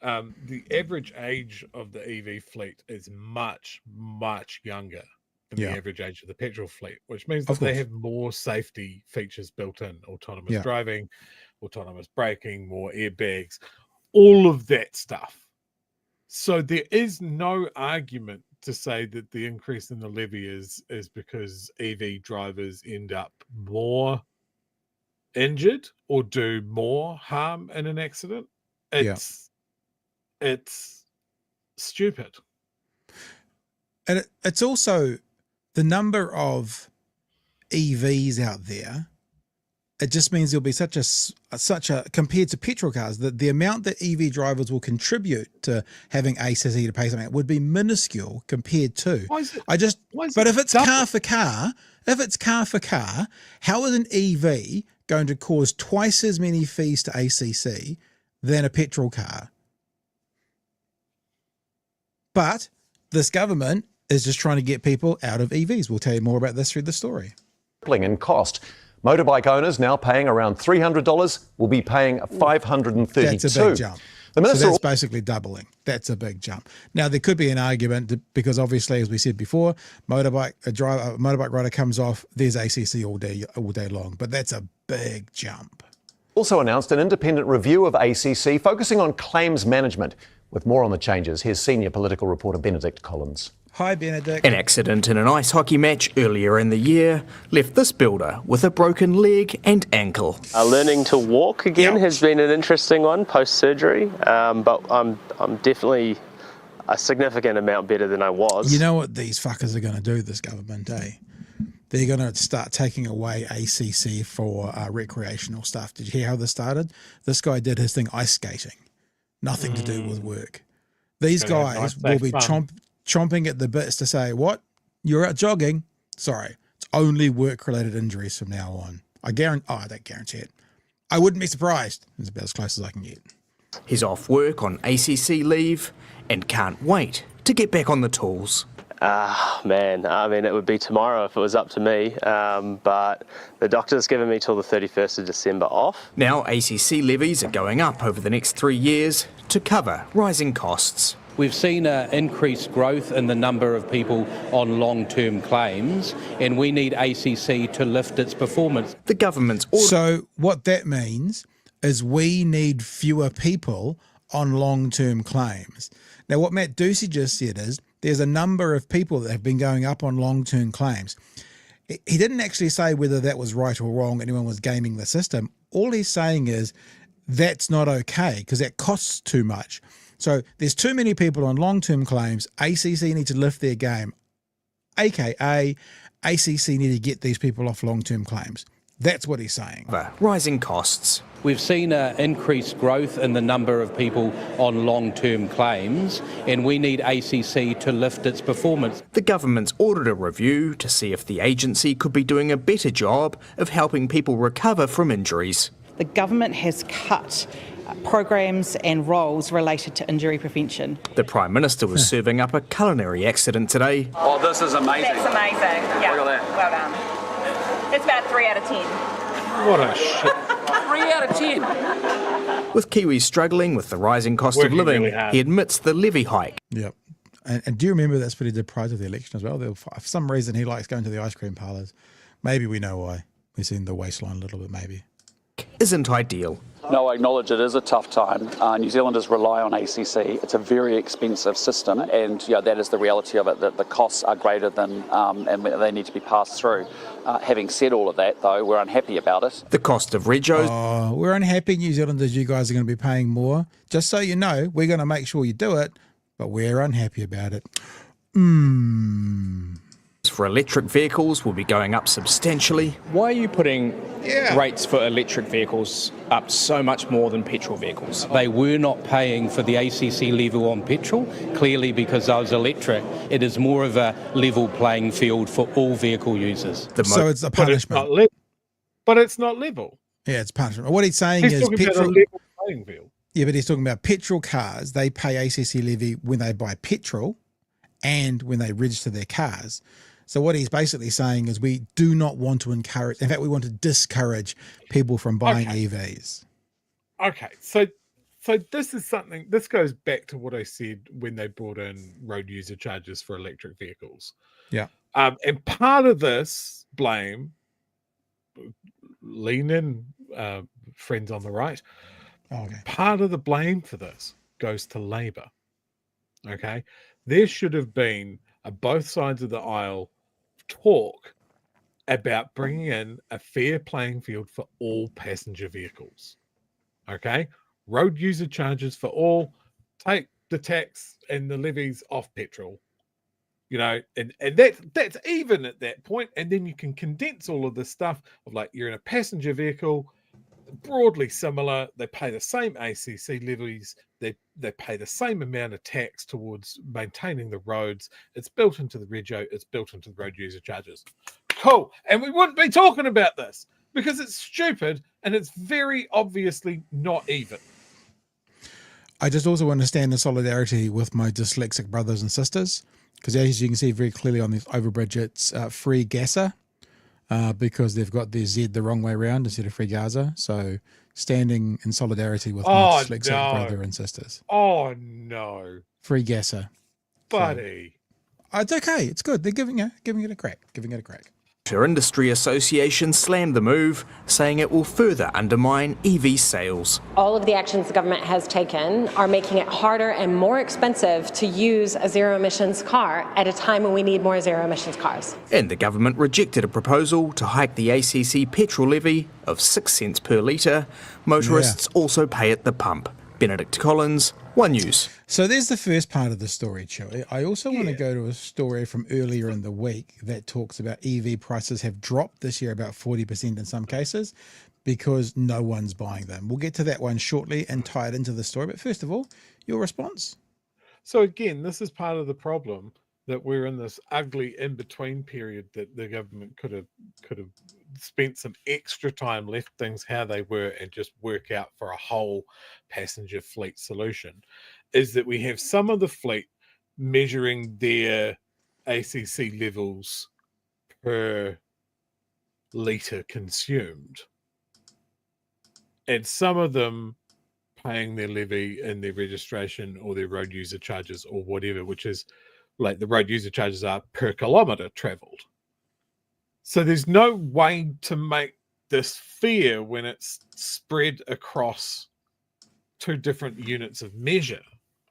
The average age of the EV fleet is much, much younger than the average age of the petrol fleet, which means that they have more safety features built in, autonomous driving, autonomous braking, more airbags, all of that stuff. So there is no argument to say that the increase in the levy is because EV drivers end up more injured or do more harm in an accident. It's stupid. And it's also the number of EVs out there. It just means there'll be such a compared to petrol cars, that the amount that EV drivers will contribute to having ACC to pay something would be minuscule compared to. But if it's car for car, how is an EV going to cause twice as many fees to ACC than a petrol car? But this government is just trying to get people out of EVs. We'll tell you more about this through the story. In cost. Motorbike owners now paying around $300 will be paying $532. That's a big jump. So that's basically doubling. That's a big jump. Now, there could be an argument because obviously, as we said before, a motorbike rider comes off, there's ACC all day long. But that's a big jump. Also announced an independent review of ACC focusing on claims management. With more on the changes, here's senior political reporter Benedict Collins. Hi, Benedict. An accident in an ice hockey match earlier in the year left this builder with a broken leg and ankle. Learning to walk again has been an interesting one post-surgery, but I'm definitely a significant amount better than I was. You know what these fuckers are going to do, this government, eh? They're going to start taking away ACC for recreational stuff. Did you hear how this started? This guy did his thing ice skating. Nothing to do with work. These guys will be chomping at the bits to say, what? You're out jogging? Sorry. It's only work-related injuries from now on. I don't guarantee it. I wouldn't be surprised. It's about as close as I can get. He's off work on ACC leave and can't wait to get back on the tools. Man, I mean, it would be tomorrow if it was up to me, but the doctor's given me till the 31st of December off. Now ACC levies are going up over the next 3 years to cover rising costs. We've seen increased growth in the number of people on long-term claims, and we need ACC to lift its performance. The government's order. So what that means is we need fewer people on long-term claims. Now, what Matt Ducey just said is there's a number of people that have been going up on long-term claims. He didn't actually say whether that was right or wrong, anyone was gaming the system. All he's saying is that's not okay because that costs too much. So there's too many people on long-term claims. ACC need to lift their game, aka ACC need to get these people off long-term claims. That's what he's saying. Rising costs. We've seen increased growth in the number of people on long-term claims, and we need ACC to lift its performance. The government's ordered a review to see if the agency could be doing a better job of helping people recover from injuries. The government has cut programs and roles related to injury prevention. The Prime Minister was serving up a culinary accident today. Oh, this is amazing. That's amazing. Yeah. Look at that. Well done. It's about 3 out of 10. What a shit. 3 out of 10. With Kiwis struggling with the rising cost Working of living, really hard. he admits the levy hike. Yep. And do you remember that's what he did prior to the election as well? For some reason, he likes going to the ice cream parlours. Maybe we know why. We've seen the waistline a little bit, maybe. Isn't ideal. No, I acknowledge it is a tough time. New Zealanders rely on ACC. It's a very expensive system, and that is the reality of it, that the costs are greater than, and they need to be passed through. Having said all of that, though, we're unhappy about it. The cost of regos. Oh, we're unhappy, New Zealanders. You guys are going to be paying more. Just so you know, we're going to make sure you do it, but we're unhappy about it. For electric vehicles will be going up substantially. Why are you putting rates for electric vehicles up so much more than petrol vehicles? They were not paying for the ACC level on petrol, clearly because I was electric. It is more of a level playing field for all vehicle users. So it's a punishment. But it's not level. Yeah, it's punishment. What he's saying He's is talking about a level playing field. Yeah, but he's talking about petrol cars. They pay ACC levy when they buy petrol and when they register their cars. So what he's basically saying is we do not want to encourage, in fact, we want to discourage people from buying EVs. Okay, so this is something, this goes back to what I said when they brought in road user charges for electric vehicles. Yeah. And part of this blame, lean in, friends on the right, part of the blame for this goes to Labour. Okay? There should have been, both sides of the aisle, talk about bringing in a fair playing field for all passenger vehicles. Okay, road user charges for all, take the tax and the levies off petrol, and that's even at that point, and then you can condense all of this stuff of like you're in a passenger vehicle, broadly similar, they pay the same ACC levies, they pay the same amount of tax towards maintaining the roads, it's built into the rego, it's built into the road user charges. Cool. And we wouldn't be talking about this because it's stupid and it's very obviously not even. I just also understand the solidarity with my dyslexic brothers and sisters, because as you can see very clearly on this overbridge, it's free Gaza. Because they've got their Z the wrong way around instead of free Gaza. So standing in solidarity with my dyslexic brother and sisters. Oh, no. Free Gaza. Buddy. So, it's okay. It's good. They're giving it a crack. Motor Industry Association slammed the move, saying it will further undermine EV sales. All of the actions the government has taken are making it harder and more expensive to use a zero-emissions car at a time when we need more zero-emissions cars. And the government rejected a proposal to hike the ACC petrol levy of 6 cents per litre. Motorists also pay at the pump. Benedict Collins, One News. So there's the first part of the story, Chewy. I also want to go to a story from earlier in the week that talks about EV prices have dropped this year about 40% in some cases because no one's buying them. We'll get to that one shortly and tie it into the story. But first of all, your response. So again, this is part of the problem, that we're in this ugly in-between period that the government could have spent some extra time, left things how they were, and just work out for a whole passenger fleet solution, is that we have some of the fleet measuring their ACC levels per litre consumed, and some of them paying their levy and their registration or their road user charges or whatever, which is like the road user charges are per kilometre travelled. So there's no way to make this fair when it's spread across two different units of measure.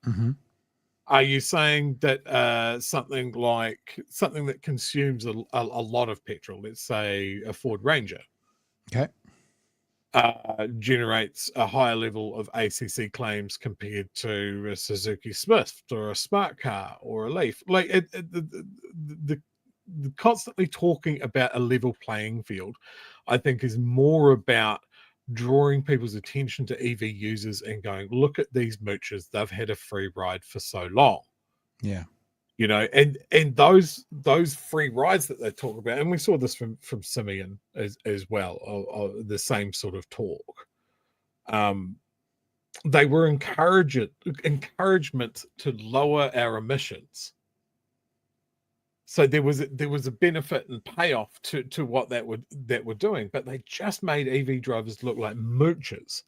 Mm-hmm. Are you saying that something that consumes a lot of petrol, let's say a Ford Ranger, okay, generates a higher level of ACC claims compared to a Suzuki Swift or a smart car or a Leaf? Like the constantly talking about a level playing field, I think, is more about drawing people's attention to EV users and going, look at these moochers, they've had a free ride for so long. Yeah. You know, and those free rides that they talk about, and we saw this from Simeon as well, of the same sort of talk. They were encouragement to lower our emissions. So there was a benefit and payoff to what that were doing, but they just made EV drivers look like moochers,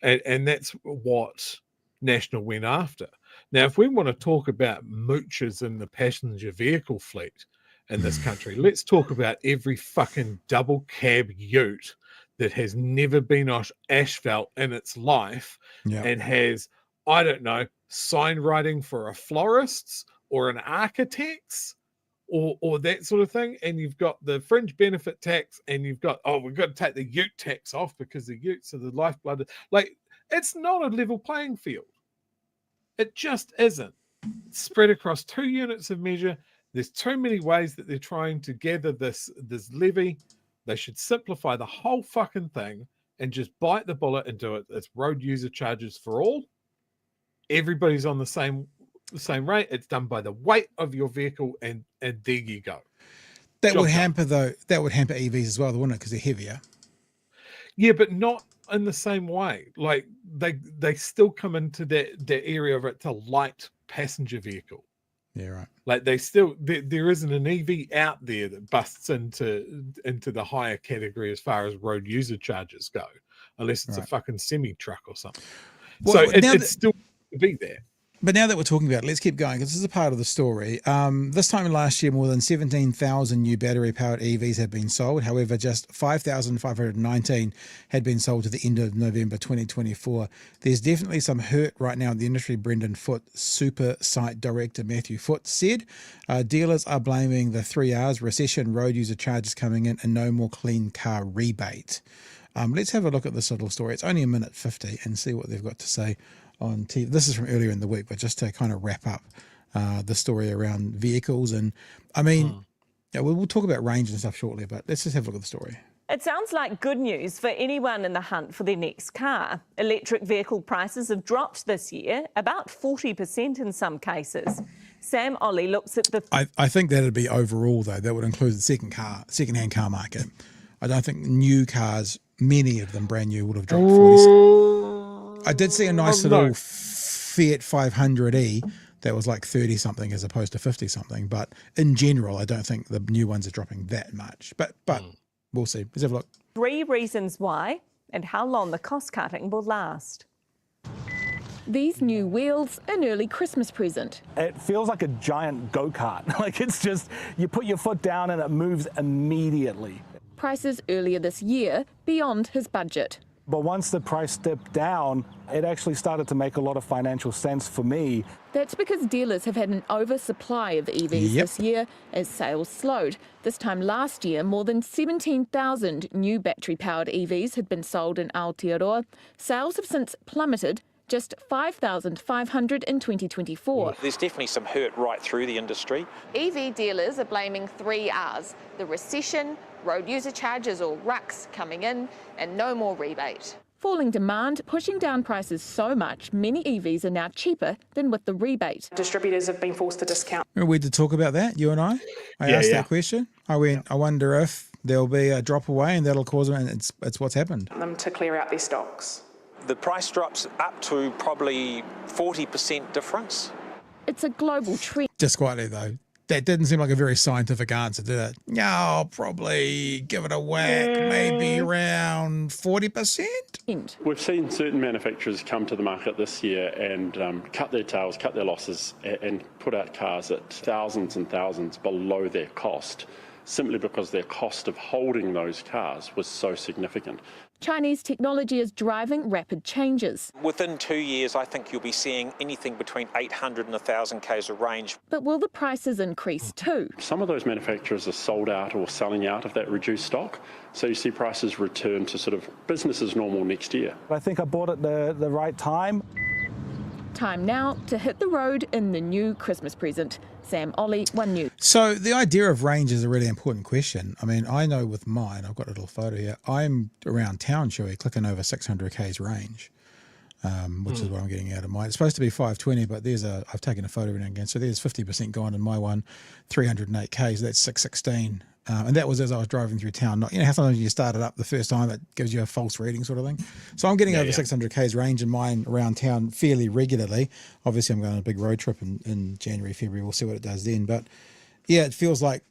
and that's what National went after. Now, if we want to talk about moochers in the passenger vehicle fleet in this country, let's talk about every fucking double cab ute that has never been on asphalt in its life and has, I don't know, sign writing for a florist's or an architect's or that sort of thing. And you've got the fringe benefit tax, and you've got, we've got to take the ute tax off because the utes are the lifeblood. Like, it's not a level playing field. It just isn't. It's spread across two units of measure. There's too many ways that they're trying to gather this levy. They should simplify the whole fucking thing and just bite the bullet and do it. It's road user charges for all. Everybody's on the same rate. It's done by the weight of your vehicle, and there you go. That would hamper EVs as well, wouldn't it? Because they're heavier. Yeah, but not in the same way. Like they still come into that area of it's a light passenger vehicle. Yeah, right. Like there isn't an EV out there that busts into the higher category as far as road user charges go, unless it's a fucking semi truck or something. Well, so it's still to be there. But now that we're talking about it, let's keep going, because this is a part of the story. This time last year, more than 17,000 new battery-powered EVs have been sold. However, just 5,519 had been sold to the end of November 2024. There's definitely some hurt right now in the industry, Brendan Foote, Super Site Director Matthew Foote, said. Dealers are blaming the 3 Rs, recession, road user charges coming in, and no more clean car rebate. Let's have a look at this little story. It's only 1:50 and see what they've got to say on TV. This is from earlier in the week, but just to kind of wrap up the story around vehicles. And I mean, we'll talk about range and stuff shortly, but let's just have a look at the story. It sounds like good news for anyone in the hunt for their next car. Electric vehicle prices have dropped this year, about 40% in some cases. Sam Ollie looks at the... I think that'd be overall, though. That would include the second-hand car market. I don't think new cars, many of them brand new, would have dropped 40%. I did see a nice little Fiat 500e that was like 30 something as opposed to 50 something. But in general, I don't think the new ones are dropping that much. But we'll see. Let's have a look. 3 reasons why and how long the cost cutting will last. These new wheels, an early Christmas present. It feels like a giant go-kart. Like it's just, you put your foot down and it moves immediately. Prices earlier this year beyond his budget. But once the price dipped down, it actually started to make a lot of financial sense for me. That's because dealers have had an oversupply of EVs this year as sales slowed. This time last year, more than 17,000 new battery-powered EVs had been sold in Aotearoa. Sales have since plummeted, just 5,500 in 2024. There's definitely some hurt right through the industry. EV dealers are blaming 3 Rs, the recession, road user charges or RUCs coming in, and no more rebate. Falling demand pushing down prices so much, many EVs are now cheaper than with the rebate. Distributors have been forced to discount. Remember we did talk about that, you and I? I asked that question. I wonder if there'll be a drop away and that'll cause it, and it's what's happened. Them to clear out their stocks. The price drops up to probably 40% difference. It's a global trend. Just quietly though, that didn't seem like a very scientific answer, did it? No, I'll probably give it a whack, maybe around 40%. We've seen certain manufacturers come to the market this year and cut their tails, cut their losses, and put out cars at thousands and thousands below their cost, simply because their cost of holding those cars was so significant. Chinese technology is driving rapid changes. Within 2 years, I think you'll be seeing anything between 800 and 1,000 k's of range. But will the prices increase too? Some of those manufacturers are sold out or selling out of that reduced stock, so you see prices return to sort of business as normal next year. I think I bought it the right time. Time now to hit the road in the new Christmas present. Sam Ollie, One News. So the idea of range is a really important question. I mean, I know with mine, I've got a little photo here, I'm around town, Chewy, clicking over 600 k's range, which is what I'm getting out of mine. It's supposed to be 520, but I've taken a photo of it again. So there's 50% gone in my one, 308 k's, that's 616. And that was as I was driving through town. Not, you know how sometimes you start it up the first time, it gives you a false reading sort of thing. So I'm getting over 600 k's range in mine around town fairly regularly. Obviously, I'm going on a big road trip in January, February. We'll see what it does then. But yeah, it feels like,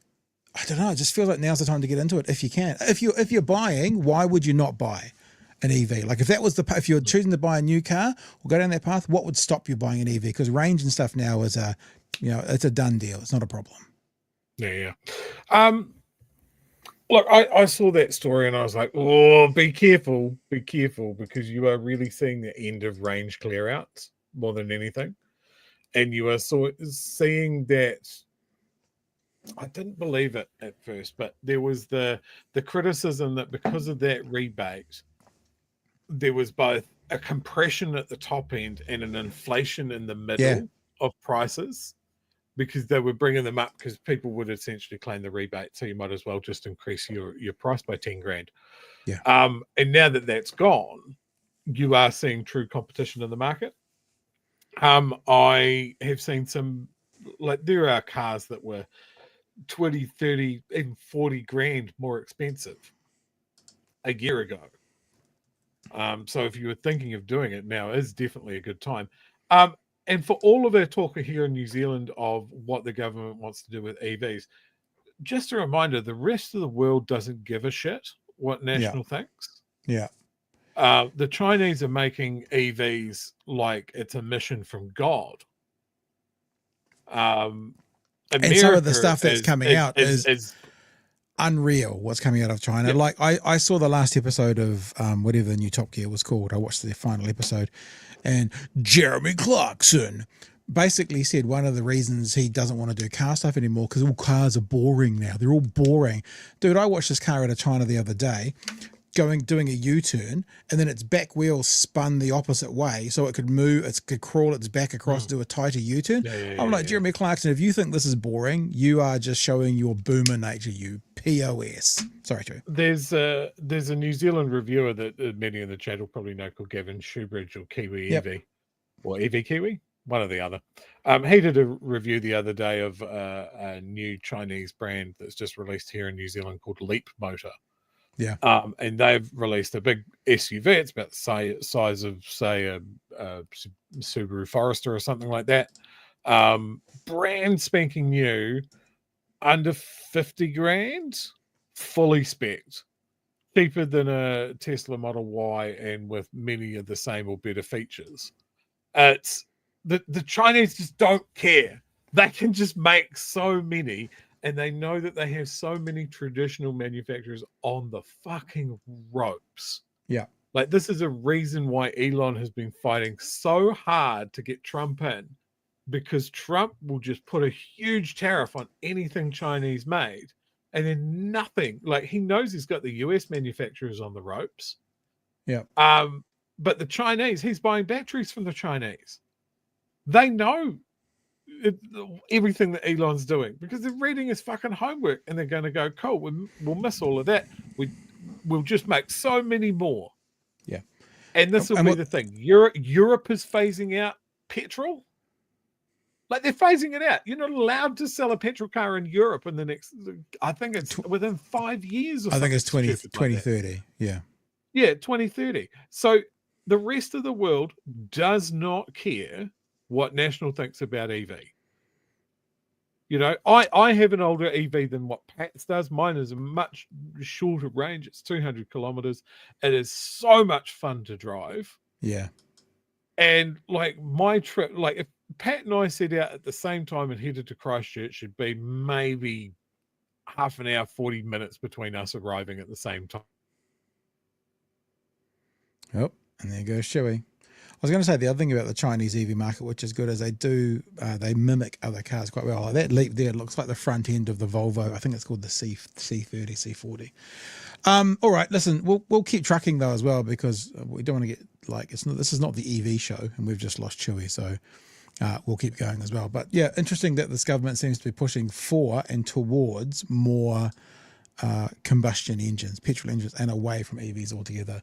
I don't know, it just feels like now's the time to get into it if you can. If you're buying, why would you not buy an EV? Like if you're choosing to buy a new car or go down that path, what would stop you buying an EV? Because range and stuff now is it's a done deal. It's not a problem. Yeah. Look, I saw that story and I was like, oh, be careful, because you are really seeing the end of range clear-outs more than anything. And you are seeing that, I didn't believe it at first, but there was the criticism that because of that rebate, there was both a compression at the top end and an inflation in the middle of prices, because they were bringing them up because people would essentially claim the rebate. So you might as well just increase your price by 10 grand. Yeah. And now that that's gone, you are seeing true competition in the market. I have seen some, like there are cars that were 20, 30, even 40 grand more expensive a year ago. So if you were thinking of doing it, now is definitely a good time. And for all of our talk here in New Zealand of what the government wants to do with EVs, just a reminder, the rest of the world doesn't give a shit what National thinks. Yeah. The Chinese are making EVs like it's a mission from God. And some of the stuff that's coming out is unreal what's coming out of China. Yeah. Like I saw the last episode of whatever the new Top Gear was called. I watched the final episode, and Jeremy Clarkson basically said one of the reasons he doesn't want to do car stuff anymore because all cars are boring now. They're all boring. Dude, I watched this car out of China the other day doing a U-turn, and then its back wheels spun the opposite way so it could move, it could crawl its back across to do a tighter U-turn. I'm like, Jeremy Clarkson, if you think this is boring, you are just showing your boomer nature, you POS. Sorry, Joe. There's a New Zealand reviewer that many in the chat will probably know called Gavin Shoebridge, or Kiwi EV, or EV Kiwi, one or the other. He did a review the other day of a new Chinese brand that's just released here in New Zealand called Leap Motor. Yeah. And they've released a big SUV. It's about the size of, say, a Subaru Forester or something like that. Brand spanking new, under 50 grand, fully spec'd. Cheaper than a Tesla Model Y and with many of the same or better features. It's the Chinese just don't care. They can just make so many, and they know that they have so many traditional manufacturers on the fucking ropes. Yeah. Like, this is a reason why Elon has been fighting so hard to get Trump in, because Trump will just put a huge tariff on anything Chinese made, and then nothing. Like, he knows he's got the US manufacturers on the ropes. Yeah. But the Chinese, he's buying batteries from the Chinese. They know everything that Elon's doing because they're reading his fucking homework, and they're going to go, cool, we'll miss all of that. We'll just make so many more. Yeah. And this will be the thing. Europe is phasing out petrol. Like, they're phasing it out. You're not allowed to sell a petrol car in Europe in the next, I think it's within 5 years. I think it's 2030. Yeah. Yeah, 2030. So the rest of the world does not care what National thinks about EV. You know, I have an older EV than what Pat's does. Mine is a much shorter range. It's 200 kilometers. It is so much fun to drive. Yeah. And like my trip, like if Pat and I set out at the same time and headed to Christchurch, it'd be maybe half an hour, 40 minutes between us arriving at the same time. Oh, and there goes Shuey. I was going to say the other thing about the Chinese EV market, which is good, is they mimic other cars quite well. Like that Leap there looks like the front end of the Volvo. I think it's called the C30, C40. All right, listen, we'll keep trucking though as well, because we don't want to get like this is not the EV show, and we've just lost Chewy, so we'll keep going as well. But yeah, interesting that this government seems to be pushing for and towards more combustion engines, petrol engines, and away from EVs altogether.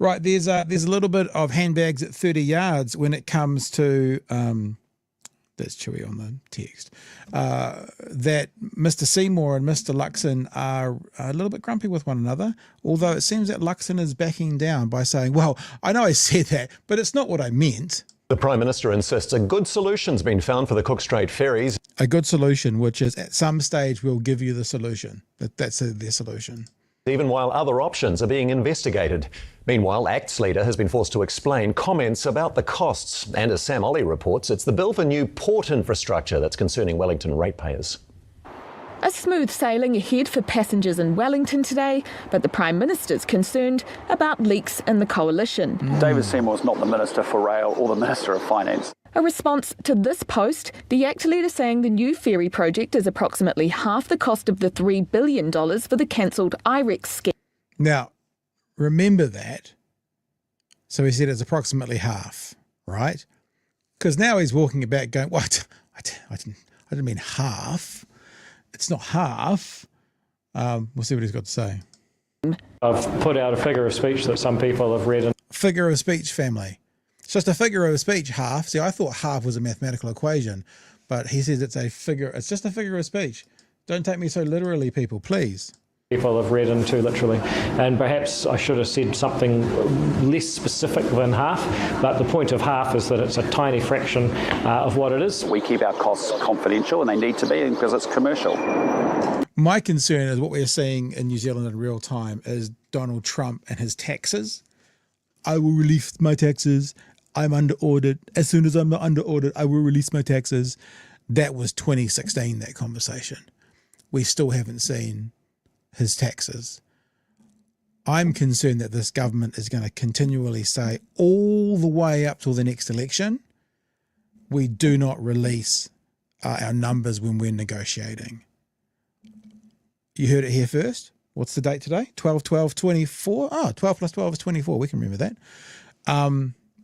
Right, there's a little bit of handbags at 30 yards when it comes to that's Chewy on the text, that Mr. Seymour and Mr. Luxon are a little bit grumpy with one another, although it seems that Luxon is backing down by saying, well, I know I said that, but it's not what I meant. The Prime Minister insists a good solution's been found for the Cook Strait ferries. A good solution, which is at some stage we'll give you the solution. That's their solution. Even while other options are being investigated. Meanwhile, ACT's leader has been forced to explain comments about the costs. And as Sam Ollie reports, it's the bill for new port infrastructure that's concerning Wellington ratepayers. A smooth sailing ahead for passengers in Wellington today, but the Prime Minister's concerned about leaks in the coalition. David Seymour's not the Minister for Rail or the Minister of Finance. A response to this post, the ACT leader saying the new ferry project is approximately half the cost of the $3 billion for the cancelled IREX scheme. Now, remember that. So he said it's approximately half, right? Because now he's walking about going, what? I didn't mean half. It's not half. We'll see what he's got to say. I've put out a figure of speech that some people have read. Figure of speech, family. It's just a figure of speech, half. See, I thought half was a mathematical equation, but he says it's a figure. It's just a figure of speech. Don't take me so literally, people, please. People have read into literally, and perhaps I should have said something less specific than half, but the point of half is that it's a tiny fraction of what it is. We keep our costs confidential, and they need to be because it's commercial. My concern is what we're seeing in New Zealand in real time is Donald Trump and his taxes. I will release my taxes. I'm under audit. As soon as I'm not under audit, I will release my taxes. That was 2016, that conversation. We still haven't seen his taxes. I'm concerned that this government is going to continually say all the way up till the next election, we do not release our numbers when we're negotiating. You heard it here first. What's the date today? 12/12/24. Oh, 12 plus 12 is 24. We can remember that.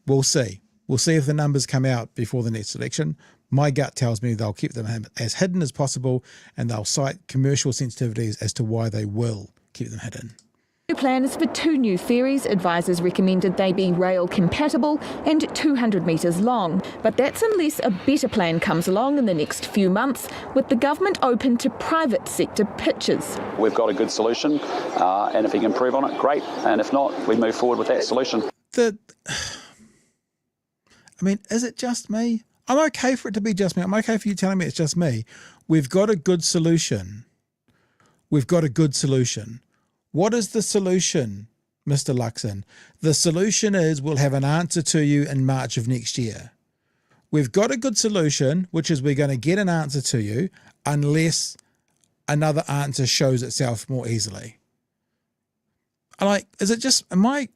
We'll see. We'll see if the numbers come out before the next election. My gut tells me they'll keep them as hidden as possible, and they'll cite commercial sensitivities as to why they will keep them hidden. The plan is for 2 new ferries. Advisors recommended they be rail compatible and 200 metres long. But that's unless a better plan comes along in the next few months, with the government open to private sector pitches. We've got a good solution, and if we can improve on it, great. And if not, we move forward with that solution. Is it just me? I'm okay for it to be just me. I'm okay for you telling me it's just me. We've got a good solution. We've got a good solution. What is the solution, Mr. Luxon? The solution is we'll have an answer to you in March of next year. we've got a good solution, which is we're going to get an answer to you unless another answer shows itself more easily. Is it just me?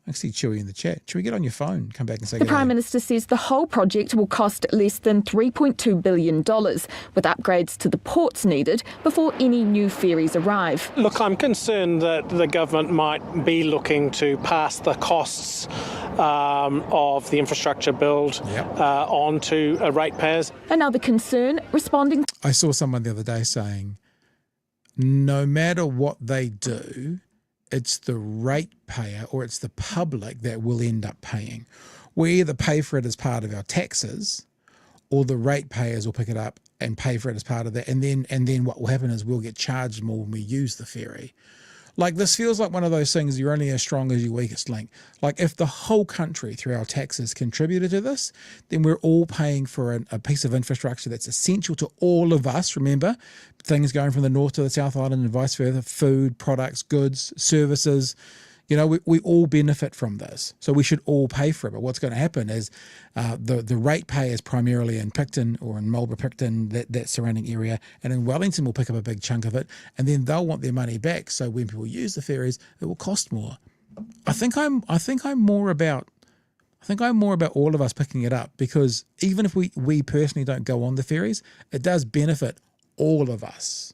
I see Chewy in the chat. Chewy, get on your phone. Come back and say The g'day. Prime Minister says the whole project will cost less than $3.2 billion, with upgrades to the ports needed before any new ferries arrive. Look, I'm concerned that the government might be looking to pass the costs of the infrastructure build on to ratepayers. Another concern, responding. I saw someone the other day saying, no matter what they do, it's the ratepayer or it's the public that will end up paying. We either pay for it as part of our taxes, or the ratepayers will pick it up and pay for it as part of that. And then what will happen is we'll get charged more when we use the ferry. Like, this feels like one of those things, you're only as strong as your weakest link. Like, if the whole country through our taxes contributed to this, then we're all paying for a piece of infrastructure that's essential to all of us. Remember, things going from the north to the South Island and vice versa, food, products, goods, services. You know, we all benefit from this. So we should all pay for it. But what's going to happen is the ratepayers primarily in Picton or in Marlborough, Picton, that surrounding area, and in Wellington will pick up a big chunk of it, and then they'll want their money back. So when people use the ferries, it will cost more. I think I'm more about all of us picking it up, because even if we personally don't go on the ferries, it does benefit all of us.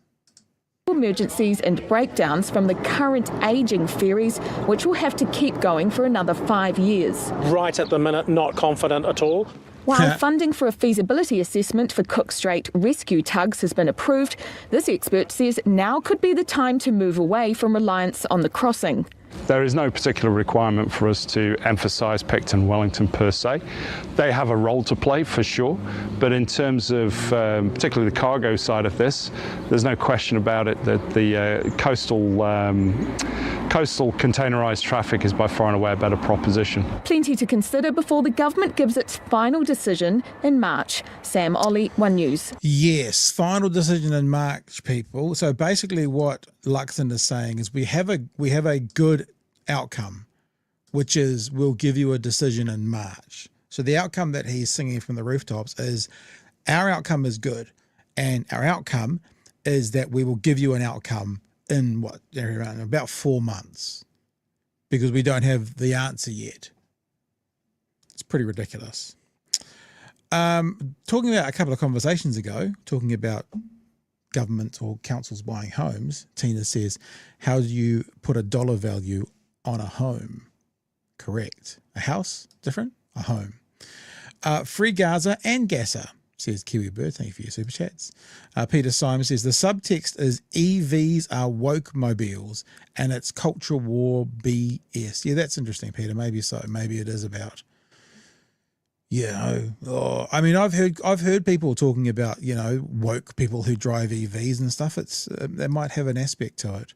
Emergencies and breakdowns from the current ageing ferries, which will have to keep going for another 5 years. Right at the minute, not confident at all. While funding for a feasibility assessment for Cook Strait rescue tugs has been approved, this expert says now could be the time to move away from reliance on the crossing. There is no particular requirement for us to emphasise Picton Wellington per se. They have a role to play for sure, but in terms of particularly the cargo side of this, there's no question about it that the coastal containerised traffic is by far and away a better proposition. Plenty to consider before the government gives its final decision in March. Sam Ollie, One News. Yes, final decision in March, people. So basically what Luxon is saying is we have a good outcome, which is we'll give you a decision in March. So the outcome that he's singing from the rooftops is our outcome is good, and our outcome is that we will give you an outcome in around about 4 months, because we don't have the answer yet. It's pretty ridiculous. Talking about a couple of conversations ago, talking about government or councils buying homes, Tina says, how do you put a dollar value on a home? Correct. A house, different. A home. Free Gaza and Gasser, says Kiwi Bird. Thank you for your super chats. Peter Simon says, the subtext is EVs are woke mobiles and it's culture war BS. Yeah, that's interesting, Peter. Maybe so. Maybe it is about, I mean, I've heard people talking about, woke people who drive EVs and stuff. It's they might have an aspect to it.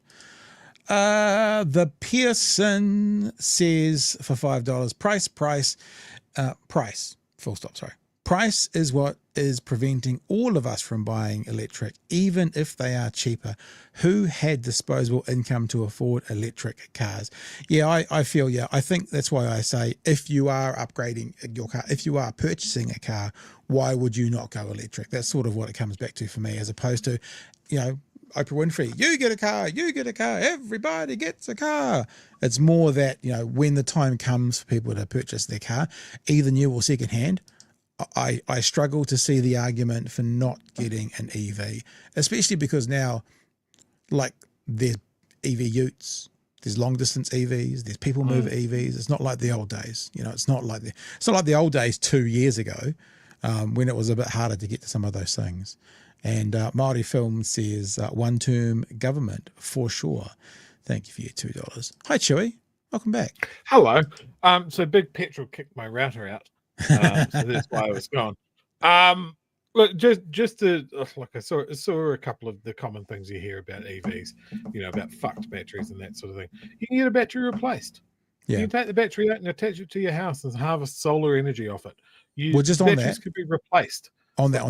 The Pearson says for $5, price, full stop, sorry. Price is what is preventing all of us from buying electric, even if they are cheaper. Who had disposable income to afford electric cars? Yeah, I feel, I think that's why I say, if you are upgrading your car, if you are purchasing a car, why would you not go electric? That's sort of what it comes back to for me, as opposed to, Oprah Winfrey, you get a car, everybody gets a car. It's more that, when the time comes for people to purchase their car, either new or secondhand, I struggle to see the argument for not getting an EV, especially because now, like, there's EV utes, there's long distance EVs, there's people mover EVs. It's not like the old days, it's not like the old days 2 years ago, when it was a bit harder to get to some of those things. And Māori Film says, one term government for sure. Thank you for your $2. Hi, Chewy. Welcome back. Hello. So Big Petrol kicked my router out. So that's why I was gone. Look, just to, like, I saw a couple of the common things you hear about EVs, about fucked batteries and that sort of thing. You can get a battery replaced. Yeah. You can take the battery out and attach it to your house and harvest solar energy off it. Just on batteries that, could be replaced. On that,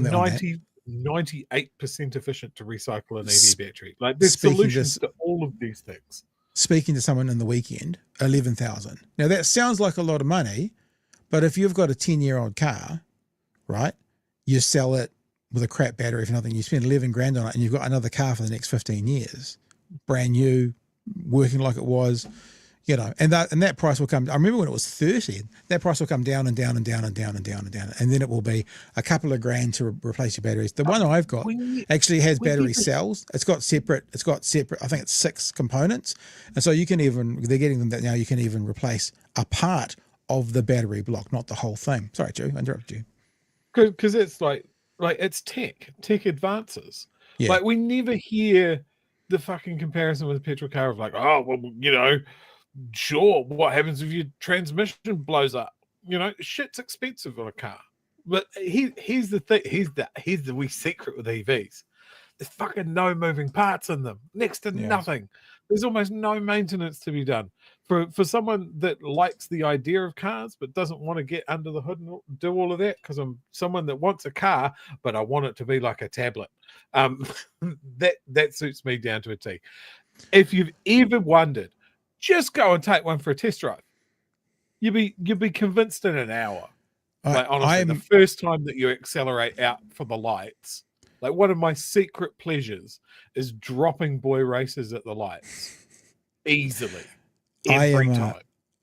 98% efficient to recycle an EV battery. Like, there's solutions to all of these things. Speaking to someone in the weekend, 11,000. Now that sounds like a lot of money, But if you've got a 10-year-old car, right, you sell it with a crap battery for nothing, you spend 11 grand on it, and you've got another car for the next 15 years, brand new, working like it was, and that price will come. I remember when it was 30, that price will come down and down and down and down and down and down, and then it will be a couple of grand to replace your batteries. The one I've got actually has battery cells. It's got separate. I think it's 6 components, and so they're getting them that now you can even replace a part of the battery block, not the whole thing. Sorry, Joe, I interrupted you. Because it's like it's tech advances. Yeah. Like we never hear the fucking comparison with a petrol car of like, oh well, sure, what happens if your transmission blows up? Shit's expensive on a car. But here's the thing. Here's the wee secret with EVs. There's fucking no moving parts in them. Next to nothing. There's almost no maintenance to be done. For someone that likes the idea of cars but doesn't want to get under the hood and do all of that, because I'm someone that wants a car but I want it to be like a tablet. That suits me down to a T. If you've ever wondered, just go and take one for a test drive. You'll be convinced in an hour. Honestly, the first time that you accelerate out for the lights, like one of my secret pleasures is dropping boy races at the lights easily. Every time.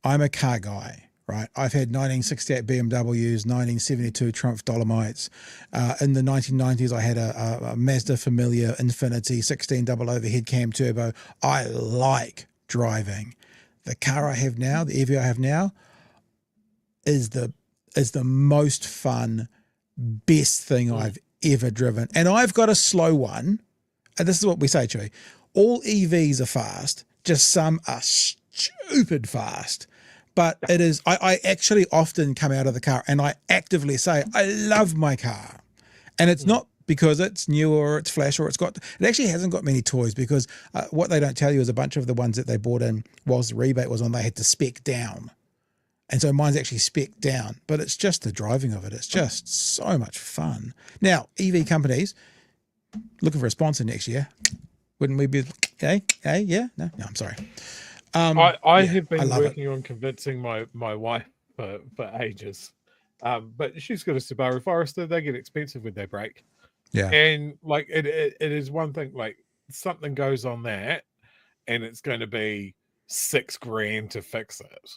I'm a car guy, right? I've had 1968 BMWs, 1972 Triumph Dolomites. In the 1990s, I had a Mazda Familia Infinity 16 double overhead cam turbo. I like driving. The car I have now, the EV I have now, is the most fun, best thing I've ever driven. And I've got a slow one. And this is what we say, Chewy. All EVs are fast, just some are stupid fast. But it is, I actually often come out of the car and I actively say, I love my car. And it's not because it's new or it's flash or it actually hasn't got many toys, because what they don't tell you is a bunch of the ones that they bought in whilst the rebate was on, they had to spec down. And so mine's actually spec down, but it's just the driving of it. It's just so much fun. Now, EV companies looking for a sponsor next year. Wouldn't we be, yeah? No, I'm sorry. I have been working on convincing my wife for ages. But she's got a Subaru Forester. They get expensive when they break. Yeah. And like it is one thing, like something goes on that and it's going to be $6,000 to fix it.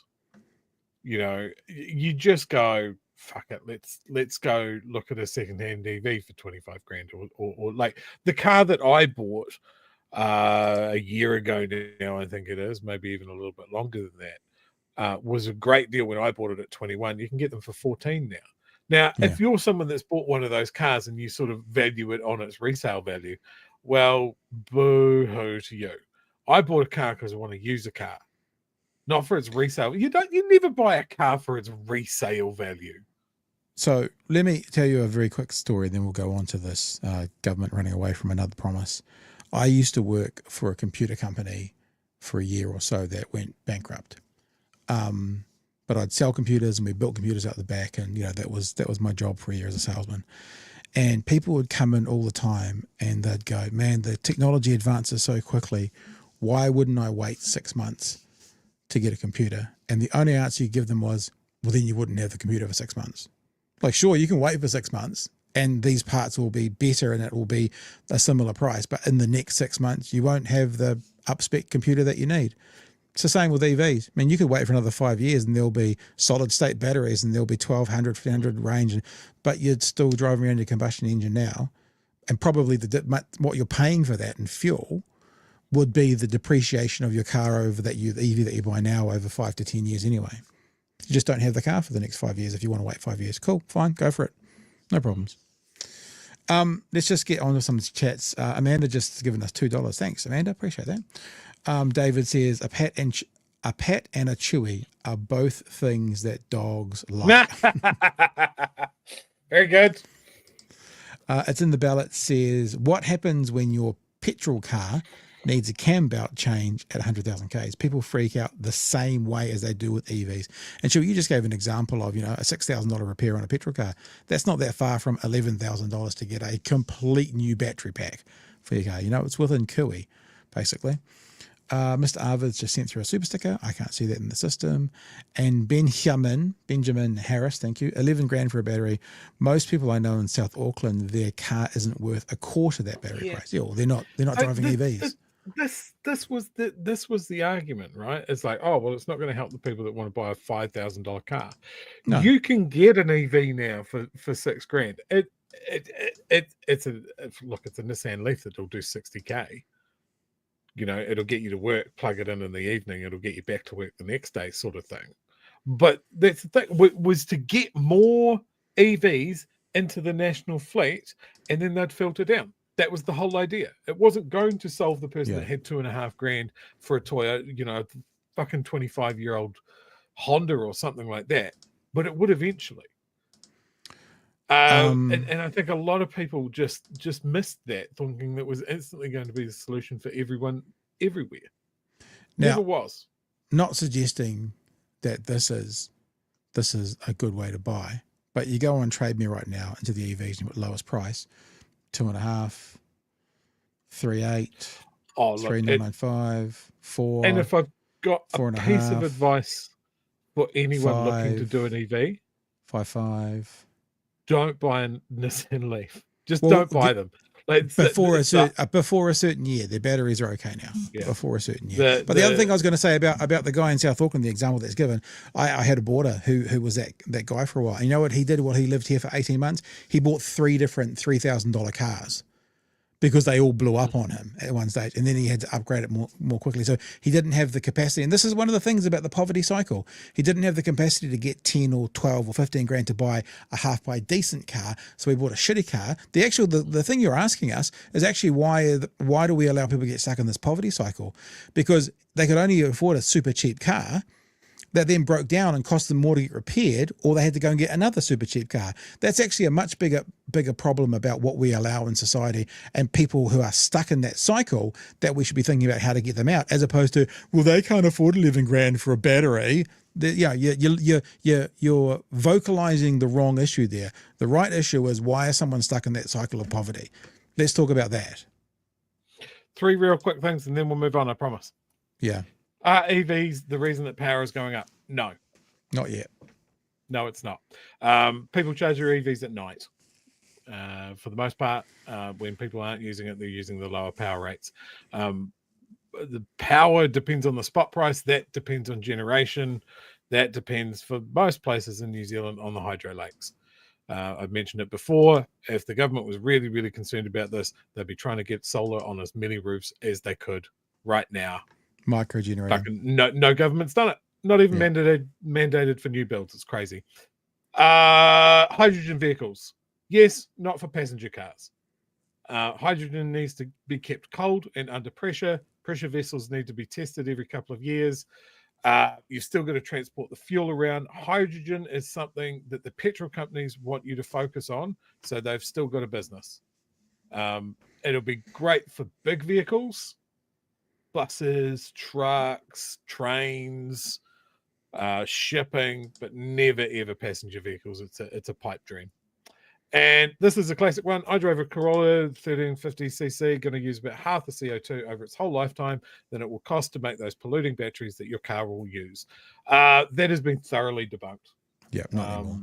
You just go, fuck it, let's go look at a secondhand EV for $25,000 or like the car that I bought a year ago now, I think it is, maybe even a little bit longer than that, was a great deal when I bought it at 21. You can get them for 14 now. Now, if you're someone that's bought one of those cars and you sort of value it on its resale value, well, boo-hoo to you. I bought a car because I want to use a car, not for its resale. You never buy a car for its resale value. So let me tell you a very quick story, then we'll go on to this government running away from another promise. I used to work for a computer company for a year or so that went bankrupt. But I'd sell computers and we built computers out the back, and that was my job for a year as a salesman. And people would come in all the time and they'd go, man, the technology advances so quickly. Why wouldn't I wait 6 months to get a computer? And the only answer you give them was, well, then you wouldn't have the computer for 6 months. Like, sure, you can wait for 6 months and these parts will be better and it will be a similar price. But in the next 6 months, you won't have the up-spec computer that you need. It's the same with EVs. I mean, you could wait for another 5 years and there'll be solid state batteries and there'll be 1,200, 1,500 range, but you'd still drive around your combustion engine now. And probably what you're paying for that in fuel would be the depreciation of your car over the EV that you buy now over 5 to 10 years anyway. You just don't have the car for the next 5 years. If you want to wait 5 years, cool, fine, go for it. No problems. Let's just get on to some chats. Amanda just given us $2. Thanks, Amanda. Appreciate that. David says a pat and a chewy are both things that dogs like. Very good. It's in the ballot. Says, what happens when your petrol car needs a cam belt change at 100,000 Ks? People freak out the same way as they do with EVs. And Chewy, you just gave an example of, a $6,000 repair on a petrol car. That's not that far from $11,000 to get a complete new battery pack for your car. It's within cooey, basically. Mr. Arvid's just sent through a super sticker. I can't see that in the system. And Benjamin Harris, thank you. 11 grand for a battery. Most people I know in South Auckland, their car isn't worth a quarter that battery price. Yeah, well, they're not driving EVs. This was the argument, right? It's like, oh well, it's not going to help the people that want to buy a $5,000 car. No. You can get an EV now for $6 grand. It's a Nissan Leaf that'll do 60k. You know, it'll get you to work, plug it in the evening, it'll get you back to work the next day, sort of thing. But that's the thing, was to get more EVs into the national fleet, and then they'd filter down. That was the whole idea. It wasn't going to solve the person that had $2.5 grand for a Toyota, you know, fucking 25-year-old Honda or something like that, but it would eventually. And I think a lot of people just missed that, thinking that was instantly going to be the solution for everyone everywhere. Now, Never was. Not suggesting that this is a good way to buy, but you go on Trade Me right now into the EVs and you put lowest price, 2.5, 3.8, 3.995, 4. And if I've got a 4.5, piece of advice for anyone 5, looking to do an EV, 5.5. Don't buy a Nissan Leaf. Just don't buy them. Like, before a certain year, their batteries are okay now. Yeah. Before a certain year. But the other thing I was going to say about the guy in South Auckland, the example that's given, I had a boarder who was that guy for a while. And you know what he did while he lived here for 18 months? He bought 3 different $3,000 cars because they all blew up on him at one stage, and then he had to upgrade it more quickly. So he didn't have the capacity, and this is one of the things about the poverty cycle. He didn't have the capacity to get 10 or 12 or 15 grand to buy a half-buy decent car, so he bought a shitty car. The thing you're asking us is actually why do we allow people to get stuck in this poverty cycle? Because they could only afford a super cheap car that then broke down and cost them more to get repaired, or they had to go and get another super cheap car. That's actually a much bigger problem about what we allow in society, and people who are stuck in that cycle, that we should be thinking about how to get them out, as opposed to, well, they can't afford 11 grand for a battery. You're vocalizing the wrong issue there. The right issue is, why is someone stuck in that cycle of poverty? Let's talk about that. 3 real quick things, and then we'll move on, I promise. Yeah. Are EVs the reason that power is going up? No. Not yet. No, it's not. People charge their EVs at night. For the most part, when people aren't using it, they're using the lower power rates. The power depends on the spot price. That depends on generation. That depends, for most places in New Zealand, on the hydro lakes. I've mentioned it before. If the government was really, really concerned about this, they'd be trying to get solar on as many roofs as they could right now. Micro generator. No government's done it. Not even mandated for new builds. It's crazy. Hydrogen vehicles. Yes, not for passenger cars. Hydrogen needs to be kept cold and under pressure. Pressure vessels need to be tested every couple of years. You've still got to transport the fuel around. Hydrogen is something that the petrol companies want you to focus on, so they've still got a business. It'll be great for big vehicles, buses, trucks, trains, shipping, but never ever passenger vehicles. It's a pipe dream. And this is a classic one. I drove a Corolla 1350cc, going to use about half the CO2 over its whole lifetime than it will cost to make those polluting batteries that your car will use. That has been thoroughly debunked. Yeah, not anymore.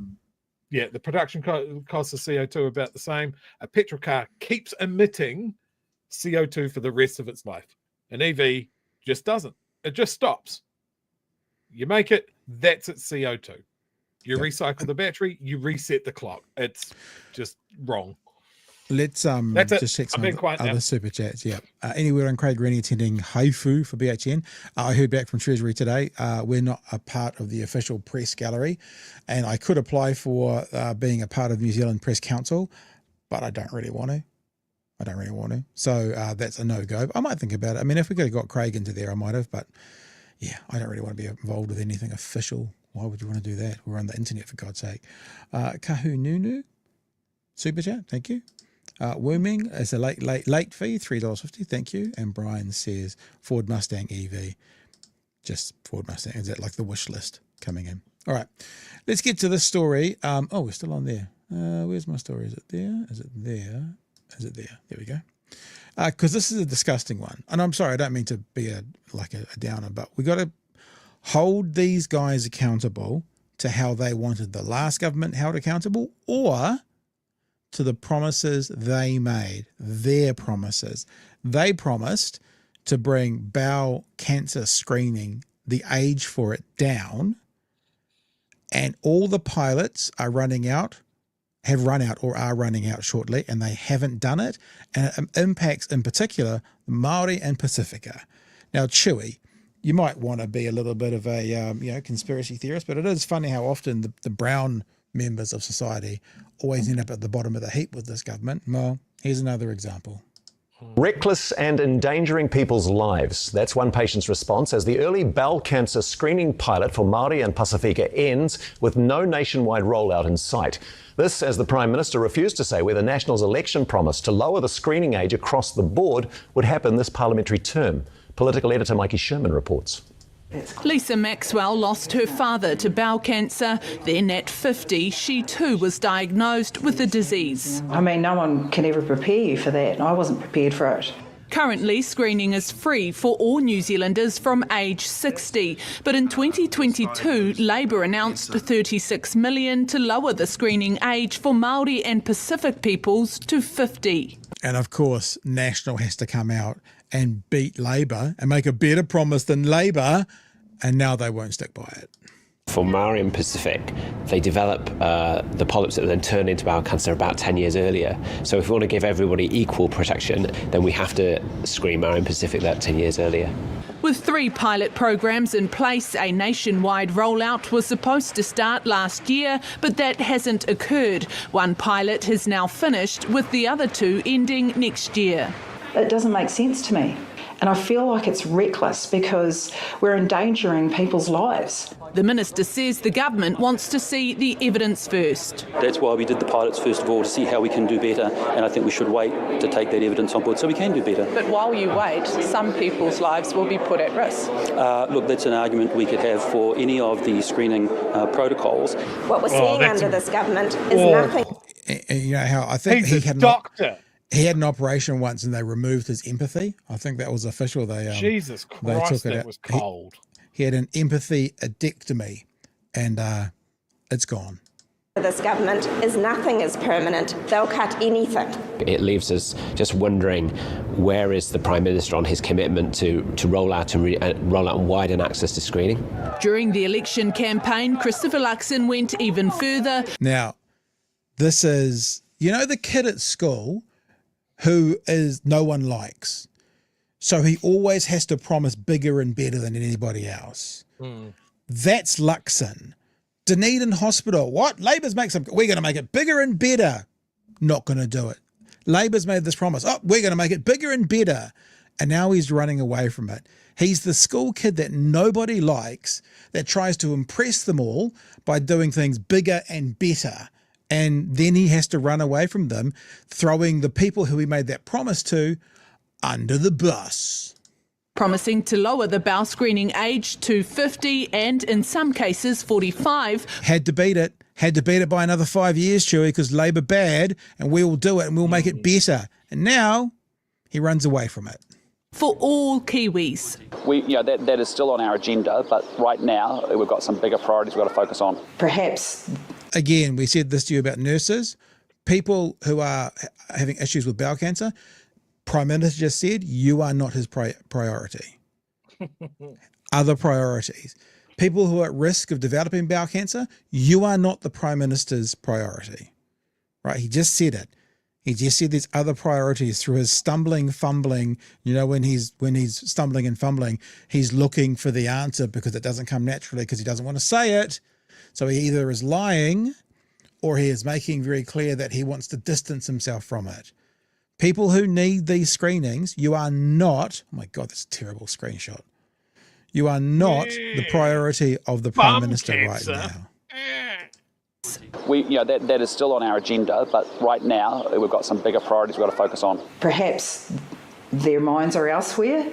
Yeah, the production costs of CO2 are about the same. A petrol car keeps emitting CO2 for the rest of its life. An EV just doesn't. It just stops. You make it, that's its CO2. You recycle the battery, you reset the clock. It's just wrong. Let's just check some other super chats. Yeah. Anywhere on Craig Rennie attending Haifu for BHN. I heard back from Treasury today. We're not a part of the official press gallery, and I could apply for being a part of New Zealand Press Council, but I don't really want to. So that's a no-go. I might think about it. I mean, if we could have got Craig into there, I might have, but yeah, I don't really want to be involved with anything official. Why would you want to do that? We're on the internet, for God's sake. Kahu Nunu, super chat, thank you. Worming is a late fee, $3.50, thank you. And Brian says Ford Mustang EV, just Ford Mustang. Is that like the wish list coming in? All right, let's get to this story. We're still on there. Where's my story? Is it there? Is it there? Is it there? There we go. because this is a disgusting one. And I'm sorry, I don't mean to be a downer, but we got to hold these guys accountable to how they wanted the last government held accountable, or to the promises they made, their promises. They promised to bring bowel cancer screening, the age for it, down, and all the pilots are running out, have run out or are running out shortly, and they haven't done it, and it impacts in particular Māori and Pacifica. Now, Chewy, you might want to be a little bit of a conspiracy theorist, but it is funny how often the brown members of society always end up at the bottom of the heap with this government. Well, here's another example. Reckless and endangering people's lives. That's one patient's response as the early bowel cancer screening pilot for Māori and Pacifica ends with no nationwide rollout in sight. This as the Prime Minister refused to say whether National's election promise to lower the screening age across the board would happen this parliamentary term. Political editor Mikey Sherman reports. Lisa Maxwell lost her father to bowel cancer. Then at 50, she too was diagnosed with the disease. I mean, no one can ever prepare you for that. I wasn't prepared for it. Currently, screening is free for all New Zealanders from age 60. But in 2022, Labour announced $36 million to lower the screening age for Māori and Pacific peoples to 50. And of course, National has to come out and beat Labour and make a better promise than Labour, and now they won't stick by it. For Māori and Pacific, they develop the polyps that then turn into bowel cancer about 10 years earlier. So if we want to give everybody equal protection, then we have to screen Māori and Pacific that 10 years earlier. With 3 pilot programs in place, a nationwide rollout was supposed to start last year, but that hasn't occurred. One pilot has now finished, with the other 2 ending next year. It doesn't make sense to me. And I feel like it's reckless because we're endangering people's lives. The Minister says the government wants to see the evidence first. That's why we did the pilots first of all, to see how we can do better, and I think we should wait to take that evidence on board so we can do better. But while you wait, some people's lives will be put at risk. Look, that's an argument we could have for any of the screening protocols. What we're seeing under this government is nothing. And you know how I think He's a doctor. He had an operation once and they removed his empathy. I think that was official. Jesus Christ, they took it that out. was cold. He had an empathy addictomy, and it's gone. This government is nothing is permanent. They'll cut anything. It leaves us just wondering, where is the Prime Minister on his commitment to roll out and widen access to screening? During the election campaign, Christopher Luxon went even further. Now, this is, the kid at school who is no one likes. So he always has to promise bigger and better than anybody else. That's Luxon. Dunedin Hospital. What? Labour's we're going to make it bigger and better. Not going to do it. Labour's made this promise. Oh, we're going to make it bigger and better. And now he's running away from it. He's the school kid that nobody likes, that tries to impress them all by doing things bigger and better. And then he has to run away from them, throwing the people who he made that promise to under the bus. Promising to lower the bowel screening age to 50 and, in some cases, 45. Had to beat it by another 5 years, Chewy, because Labour bad, and we will do it and we'll make it better. And now he runs away from it. For all Kiwis. That is still on our agenda, but right now we've got some bigger priorities we've got to focus on. Perhaps. Again, we said this to you about nurses, people who are having issues with bowel cancer. Prime Minister just said, you are not his priority. Other priorities. People who are at risk of developing bowel cancer, you are not the Prime Minister's priority. Right? He just said it. He just said there's other priorities through his stumbling, fumbling. When he's stumbling and fumbling, he's looking for the answer because it doesn't come naturally because he doesn't want to say it. So he either is lying or he is making very clear that he wants to distance himself from it. People who need these screenings, you are not, oh my God, that's a terrible screenshot. You are not the priority of the Prime Minister right now. That is still on our agenda, but right now we've got some bigger priorities we've got to focus on. Perhaps their minds are elsewhere,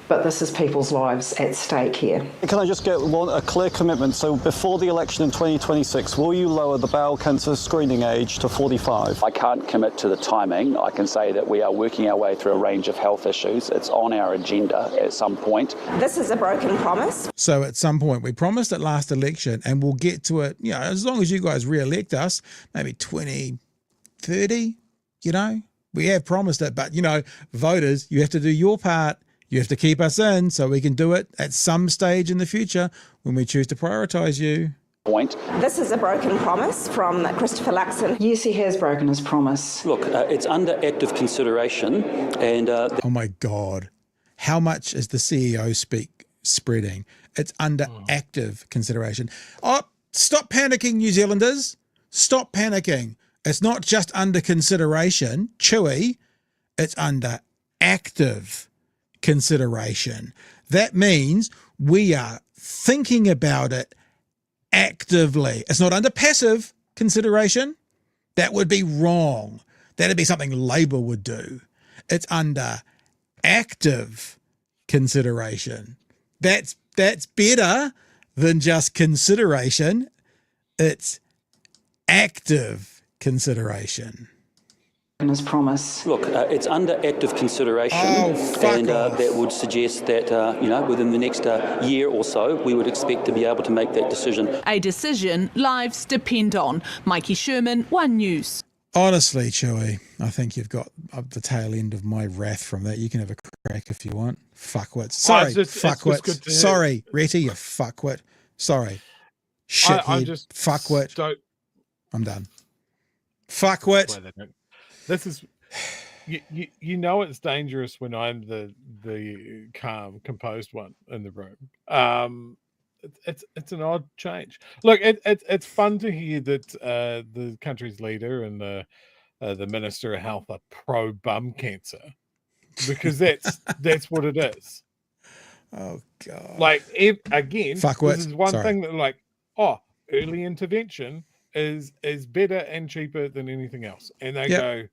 but this is people's lives at stake here. Can I just get a clear commitment? So before the election in 2026, will you lower the bowel cancer screening age to 45? I can't commit to the timing. I can say that we are working our way through a range of health issues. It's on our agenda at some point. This is a broken promise. So at some point, we promised at last election, and we'll get to it, as long as you guys re-elect us, maybe 2030, we have promised it. But, voters, you have to do your part. You have to keep us in so we can do it at some stage in the future when we choose to prioritise you. Point. This is a broken promise from Christopher Luxon. Yes, he has broken his promise. Look, it's under active consideration, and oh my God, how much is the CEO speak spreading? It's under active consideration. Oh, stop panicking, New Zealanders. Stop panicking. It's not just under consideration, Chewy. It's under active consideration. That means we are thinking about it actively. It's not under passive consideration. That would be wrong. That'd be something Labour would do. It's under active consideration. That's better than just consideration. It's active consideration. His promise. Look, it's under active consideration, and that would suggest that within the next year or so, we would expect to be able to make that decision. A decision lives depend on. Mikey Sherman, One News. Honestly, Chewy, I think you've got the tail end of my wrath from that. You can have a crack if you want. Fuckwits. Sorry, fuckwits. Sorry, Retty, you fuckwit. Sorry. Shithead. Fuckwit. I'm done. Fuckwit. This is, it's dangerous when I'm the calm, composed one in the room. It's an odd change. Look, it's fun to hear that the country's leader and the Minister of Health are pro bum cancer, because that's what it is. Oh God! Again, fuckwit. This is one thing that early intervention is better and cheaper than anything else. And they go,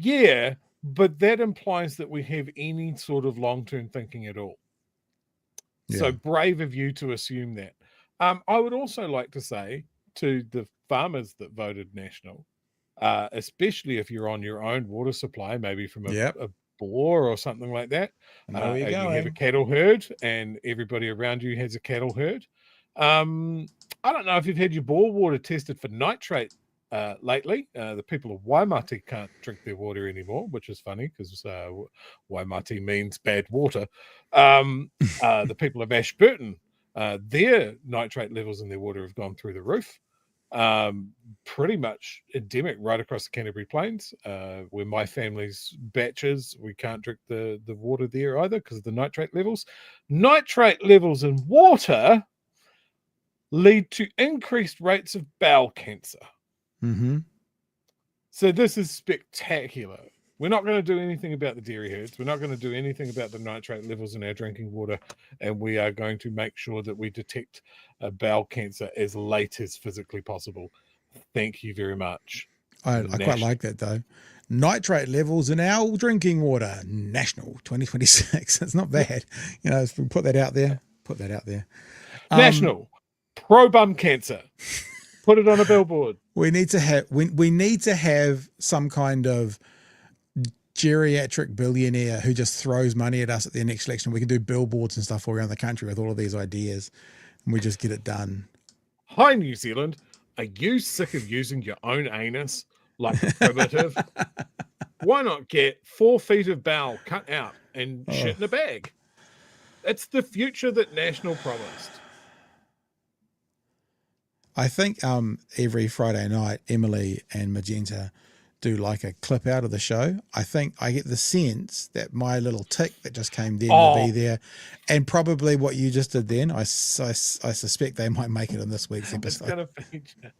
yeah, but that implies that we have any sort of long-term thinking at all. Yeah. So brave of you to assume that. I would also like to say to the farmers that voted National, especially if you're on your own water supply, maybe from a bore or something like that, you have a cattle herd and everybody around you has a cattle herd. I don't know if you've had your bore water tested for nitrate lately. The people of Waimate can't drink their water anymore, which is funny because Waimate means bad water. The people of Ashburton, their nitrate levels in their water have gone through the roof. Pretty much endemic right across the Canterbury Plains, where my family's batches, we can't drink the water there either because of the nitrate levels. Nitrate levels in water lead to increased rates of bowel cancer. Mm-hmm. So this is spectacular. We're not going to do anything about the dairy herds. We're not going to do anything about the nitrate levels in our drinking water. And we are going to make sure that we detect bowel cancer as late as physically possible. Thank you very much. I quite like that, though. Nitrate levels in our drinking water. National 2026. It's not bad. If we put that out there. National. Pro bum cancer. Put it on a billboard. We need to have some kind of geriatric billionaire who just throws money at us at the next election. We can do billboards and stuff all around the country with all of these ideas, and we just get it done. Hi, New Zealand. Are you sick of using your own anus like a primitive? Why not get 4 feet of bowel cut out and shit in a bag? It's the future that National promised. I think every Friday night, Emily and Magenta do like a clip out of the show. I think I get the sense that my little tick that just came then will be there. And probably what you just did then, I suspect they might make it in this week's episode. It's going to feature.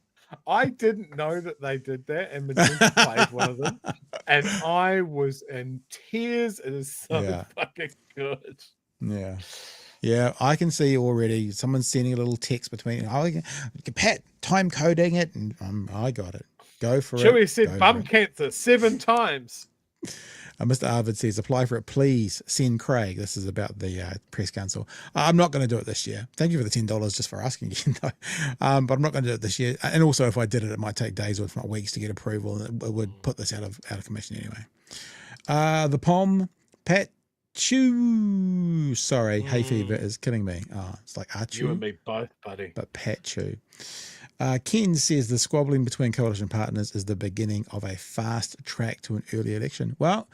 I didn't know that they did that, and Magenta played one of them. And I was in tears. It is so fucking good. Yeah. Yeah, I can see already someone sending a little text between, Pat, time coding it, and I got it. Go for it. Chewy said bum cancer 7 times. Mr. Arvid says, apply for it, please. Send Craig. This is about the press council. I'm not going to do it this year. Thank you for the $10 just for asking. But I'm not going to do it this year. And also, if I did it, it might take days or if not weeks to get approval. And it would put this out of commission anyway. The POM, Pat Chew. Sorry, hay fever is killing me. Oh, it's like Achu. You and me both, buddy. But Pat Chew. Ken says the squabbling between coalition partners is the beginning of a fast track to an early election. Well,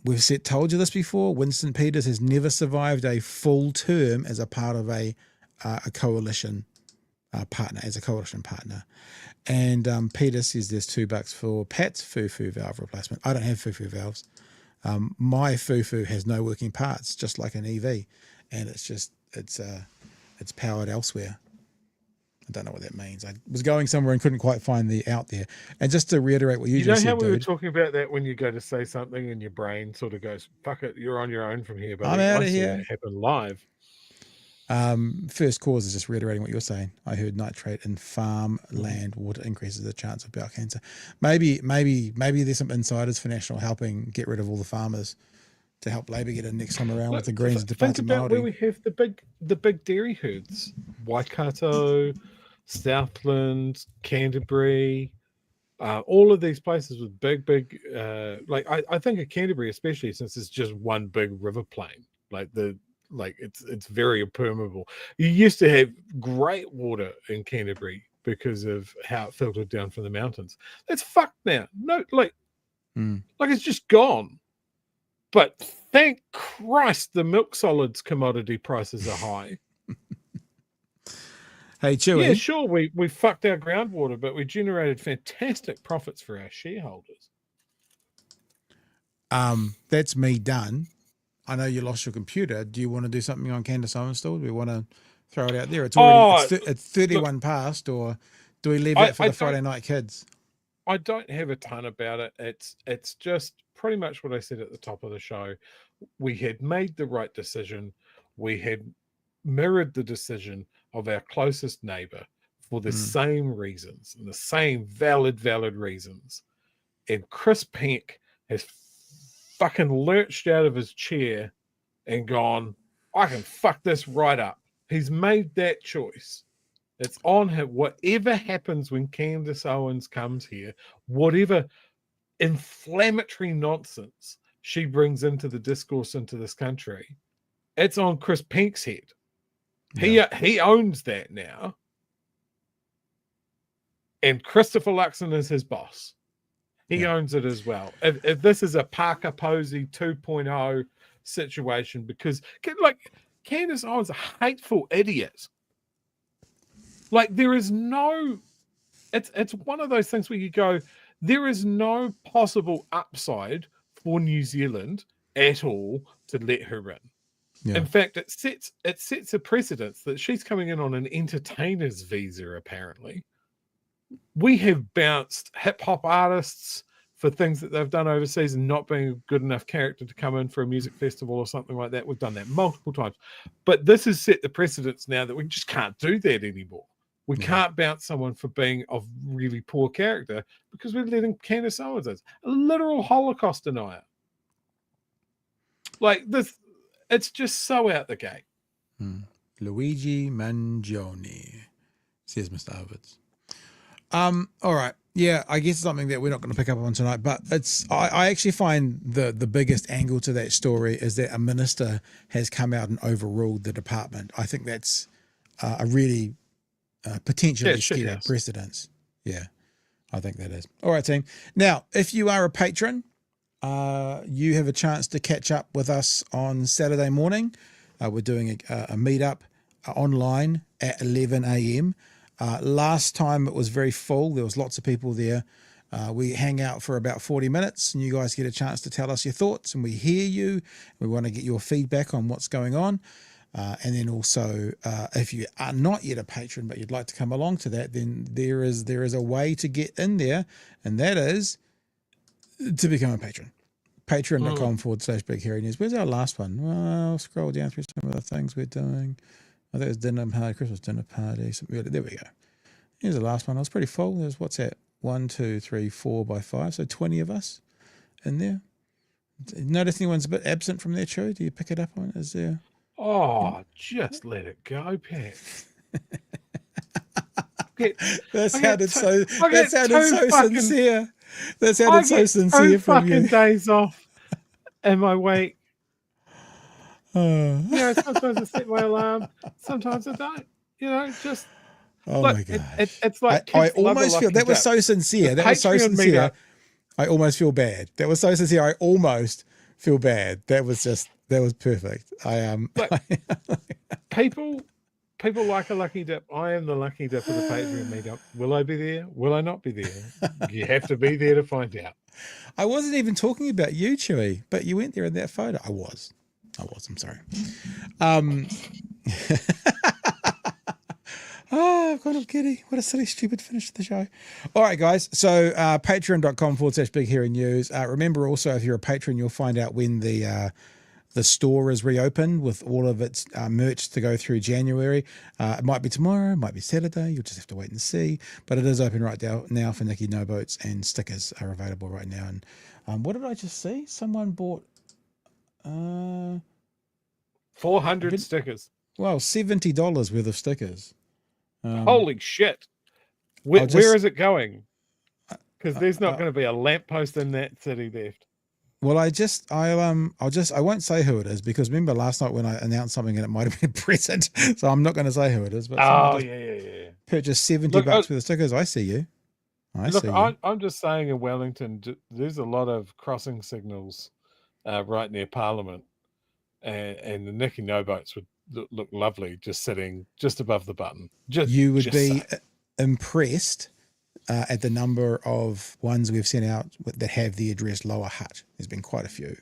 we've told you this before. Winston Peters has never survived a full term as a part of a coalition partner, And Peter says there's $2 for Pat's foo-foo valve replacement. I don't have foo-foo valves. My foo-foo has no working parts, just like an EV, and it's powered elsewhere. I don't know what that means. I was going somewhere and couldn't quite find the out there. And just to reiterate what you just said, how we were talking about that when you go to say something and your brain sort of goes, fuck it, you're on your own from here. But I'm out of here. It happen live. First cause is just reiterating what you're saying. I heard nitrate in farmland water increases the chance of bowel cancer. Maybe there's some insiders for National helping get rid of all the farmers to help Labor get in next time around with the Greens Think about where we have the big dairy herds. Waikato, Southland, Canterbury, all of these places with big I think of Canterbury especially since it's just one big river plain. It's very impermeable. You used to have great water in Canterbury because of how it filtered down from the mountains. That's fucked now. No, it's just gone. But thank Christ the milk solids commodity prices are high. Hey, Chewy. Yeah, sure, we fucked our groundwater, but we generated fantastic profits for our shareholders. That's me done. I know you lost your computer. Do you want to do something on Candace Owens still? Do we want to throw it out there? It's already it's 31 past, or do we leave that for the Friday night kids? I don't have a ton about it. It's just pretty much what I said at the top of the show. We had made the right decision. We had mirrored the decision of our closest neighbour for the same reasons and the same valid reasons. And Chris Pink has fucking lurched out of his chair and gone, I can fuck this right up. He's made that choice. It's on him. Whatever happens when Candace Owens comes here, whatever inflammatory nonsense she brings into the discourse into this country, it's on Chris Pink's head. Yeah. He owns that now. And Christopher Luxon is his boss. He owns it as well. If this is a Parker Posey 2.0 situation, because Candace Owens is a hateful idiot. There is no, it's one of those things where you go, there is no possible upside for New Zealand at all to let her in. Yeah. In fact, it sets a precedence that she's coming in on an entertainer's visa, apparently. We have bounced hip-hop artists for things that they've done overseas and not being a good enough character to come in for a music festival or something like that. We've done that multiple times. But this has set the precedence now that we just can't do that anymore. We can't bounce someone for being of really poor character because we're letting Candace Owens as a literal Holocaust denier. This, it's just so out the gate. Luigi Mangione, says Mr. Arvids. All right. Yeah, I guess it's something that we're not going to pick up on tonight, but I actually find the biggest angle to that story is that a minister has come out and overruled the department. I think that's a really potentially scary precedence. Yeah, I think that is. All right, team. Now, if you are a patron, you have a chance to catch up with us on Saturday morning. We're doing a meetup online at 11 a.m. Last time it was very full. There was lots of people there. We hang out for about 40 minutes and you guys get a chance to tell us your thoughts and we hear you. We want to get your feedback on what's going on. And then also, if you are not yet a patron, but you'd like to come along to that, then there is a way to get in there, and that is to become a patron. Patreon.com/Big Hairy News. Where's our last one? Well, I'll scroll down through some of the things we're doing. I think it was dinner party, Christmas dinner party. There we go. Here's the last one. I was pretty full. There's, what's that? 1, 2, 3, 4 by 5. So 20 of us in there. Notice anyone's a bit absent from there, Chewy? Do you pick it up on? Is there? Oh, just let it go, Pat. That sounded so sincere. That sounded so sincere from you. Fucking days off in my week. Sometimes I set my alarm, sometimes I don't. Just. Oh look, my god! It's like I almost feel that was so sincere. That was so sincere. I almost feel bad. That was so sincere. I almost feel bad. That was perfect. People like a lucky dip. I am the lucky dip of the Patreon meetup. Will I be there? Will I not be there? You have to be there to find out. I wasn't even talking about you, Chewy, but you went there in that photo. I was. I'm sorry. Oh, I've got a giddy. What a silly, stupid finish to the show. All right, guys. So patreon.com/Big Hairy News. Remember also, if you're a patron, you'll find out when the store is reopened with all of its merch to go through January. It might be tomorrow, it might be Saturday. You'll just have to wait and see. But it is open right now for Nikki No Boats, and stickers are available right now. And what did I just see? Someone bought 400 stickers. Well, $70 worth of stickers. Holy shit! Where is it going? Because there's not going to be a lamppost in that city left. Well, I won't say who it is, because remember last night when I announced something and it might have been a present, so I'm not going to say who it is. But yeah. Purchased $70 worth of stickers. I see you. I'm just saying, in Wellington, there's a lot of crossing signals right near Parliament, and the Nikki No Boats would look lovely just sitting just above the button. You would be impressed at the number of ones we've sent out that have the address Lower Hutt. There's been quite a few.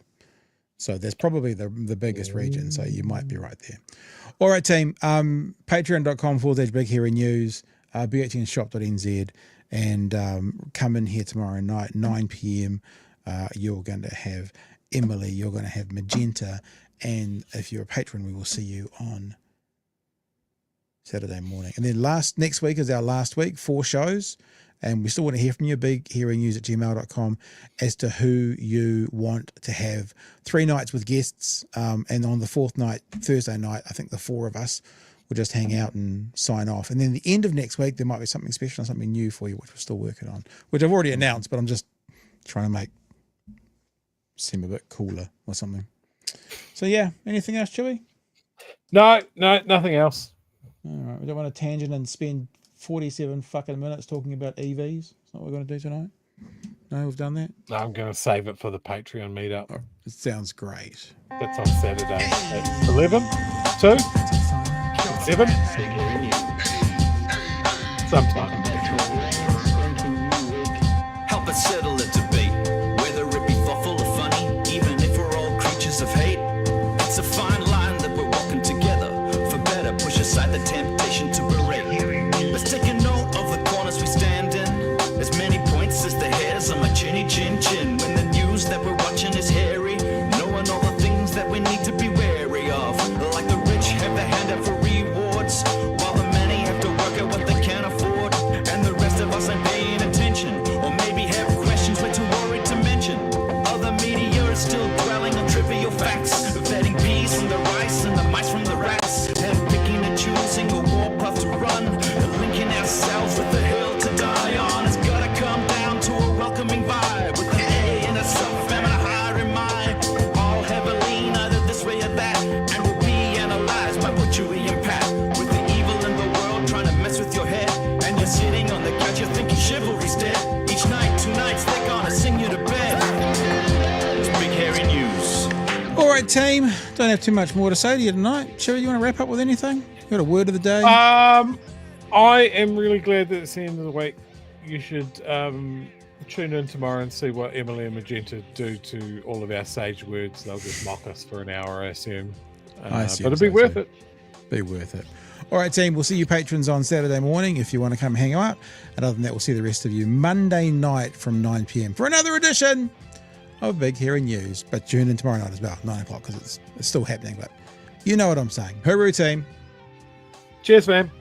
So that's probably the biggest region. So you might be right there. All right, team. Patreon.com/Big Hairy News, bhnshop.nz, and come in here tomorrow night, 9 p.m. You're going to have Emily, you're going to have Magenta, and if you're a patron, we will see you on Saturday morning. And then next week is our last week, 4 shows. And we still want to hear from you, bighairynews@gmail.com, as to who you want to have 3 nights with guests. And on the 4th night, Thursday night, I think the 4 of us will just hang out and sign off. And then the end of next week, there might be something special and something new for you, which we're still working on, which I've already announced, but I'm just trying to make seem a bit cooler or something. So yeah, anything else, Chewy? No, nothing else. All right, we don't want to tangent and spend 47 fucking minutes talking about EVs. That's not what we're going to do tonight. No, we've done that. No, I'm going to save it for the Patreon meetup. Oh, it sounds great. That's on Saturday at 11, 2, 7, sometime. Help us settle a debate, whether it be thoughtful or funny, even if we're all creatures of hate. It's a fine line that we're walking together. For better, push aside the temptation to berate. Let's take a note of the corners we stand in. As many points as the hairs on my chinny chin chin. When the news that we're watching is hairy, knowing all the things that we need to be wary of. Like the rich have the hand out for rewards, while the many have to work out what they can't afford. And the rest of us ain't paying attention, or maybe have questions we're too worried to mention. Other media is still dwelling on trivial facts, vetting peas from the rice and the mice from the rats, and picking and choosing a warpath to run, linking ourselves with the hill to die on. It's gotta come down to a welcoming vibe, with an A and a self and a higher in mind. All have a lean either this way or that, and will be analyzed by what you and Pat. With the evil in the world trying to mess with your head, and you're sitting on the couch, you're thinking chivalry's dead. Each night, 2 nights, they're gonna sing you to bed. It's Big Hairy News. All right, team. Don't have too much more to say to you tonight. Sherry, you want to wrap up with anything? You got a word of the day? I am really glad that it's the end of the week. You should tune in tomorrow and see what Emily and Magenta do to all of our sage words. They'll just mock us for an hour, I assume. But it'll be worth it. Be worth it. All right, team. We'll see you patrons on Saturday morning if you want to come hang out. And other than that, we'll see the rest of you Monday night from 9 p.m. for another edition of Big Hairy News. But tune in tomorrow night as well, 9 o'clock, because it's still happening. But you know what I'm saying. Hooroo, team. Cheers, man.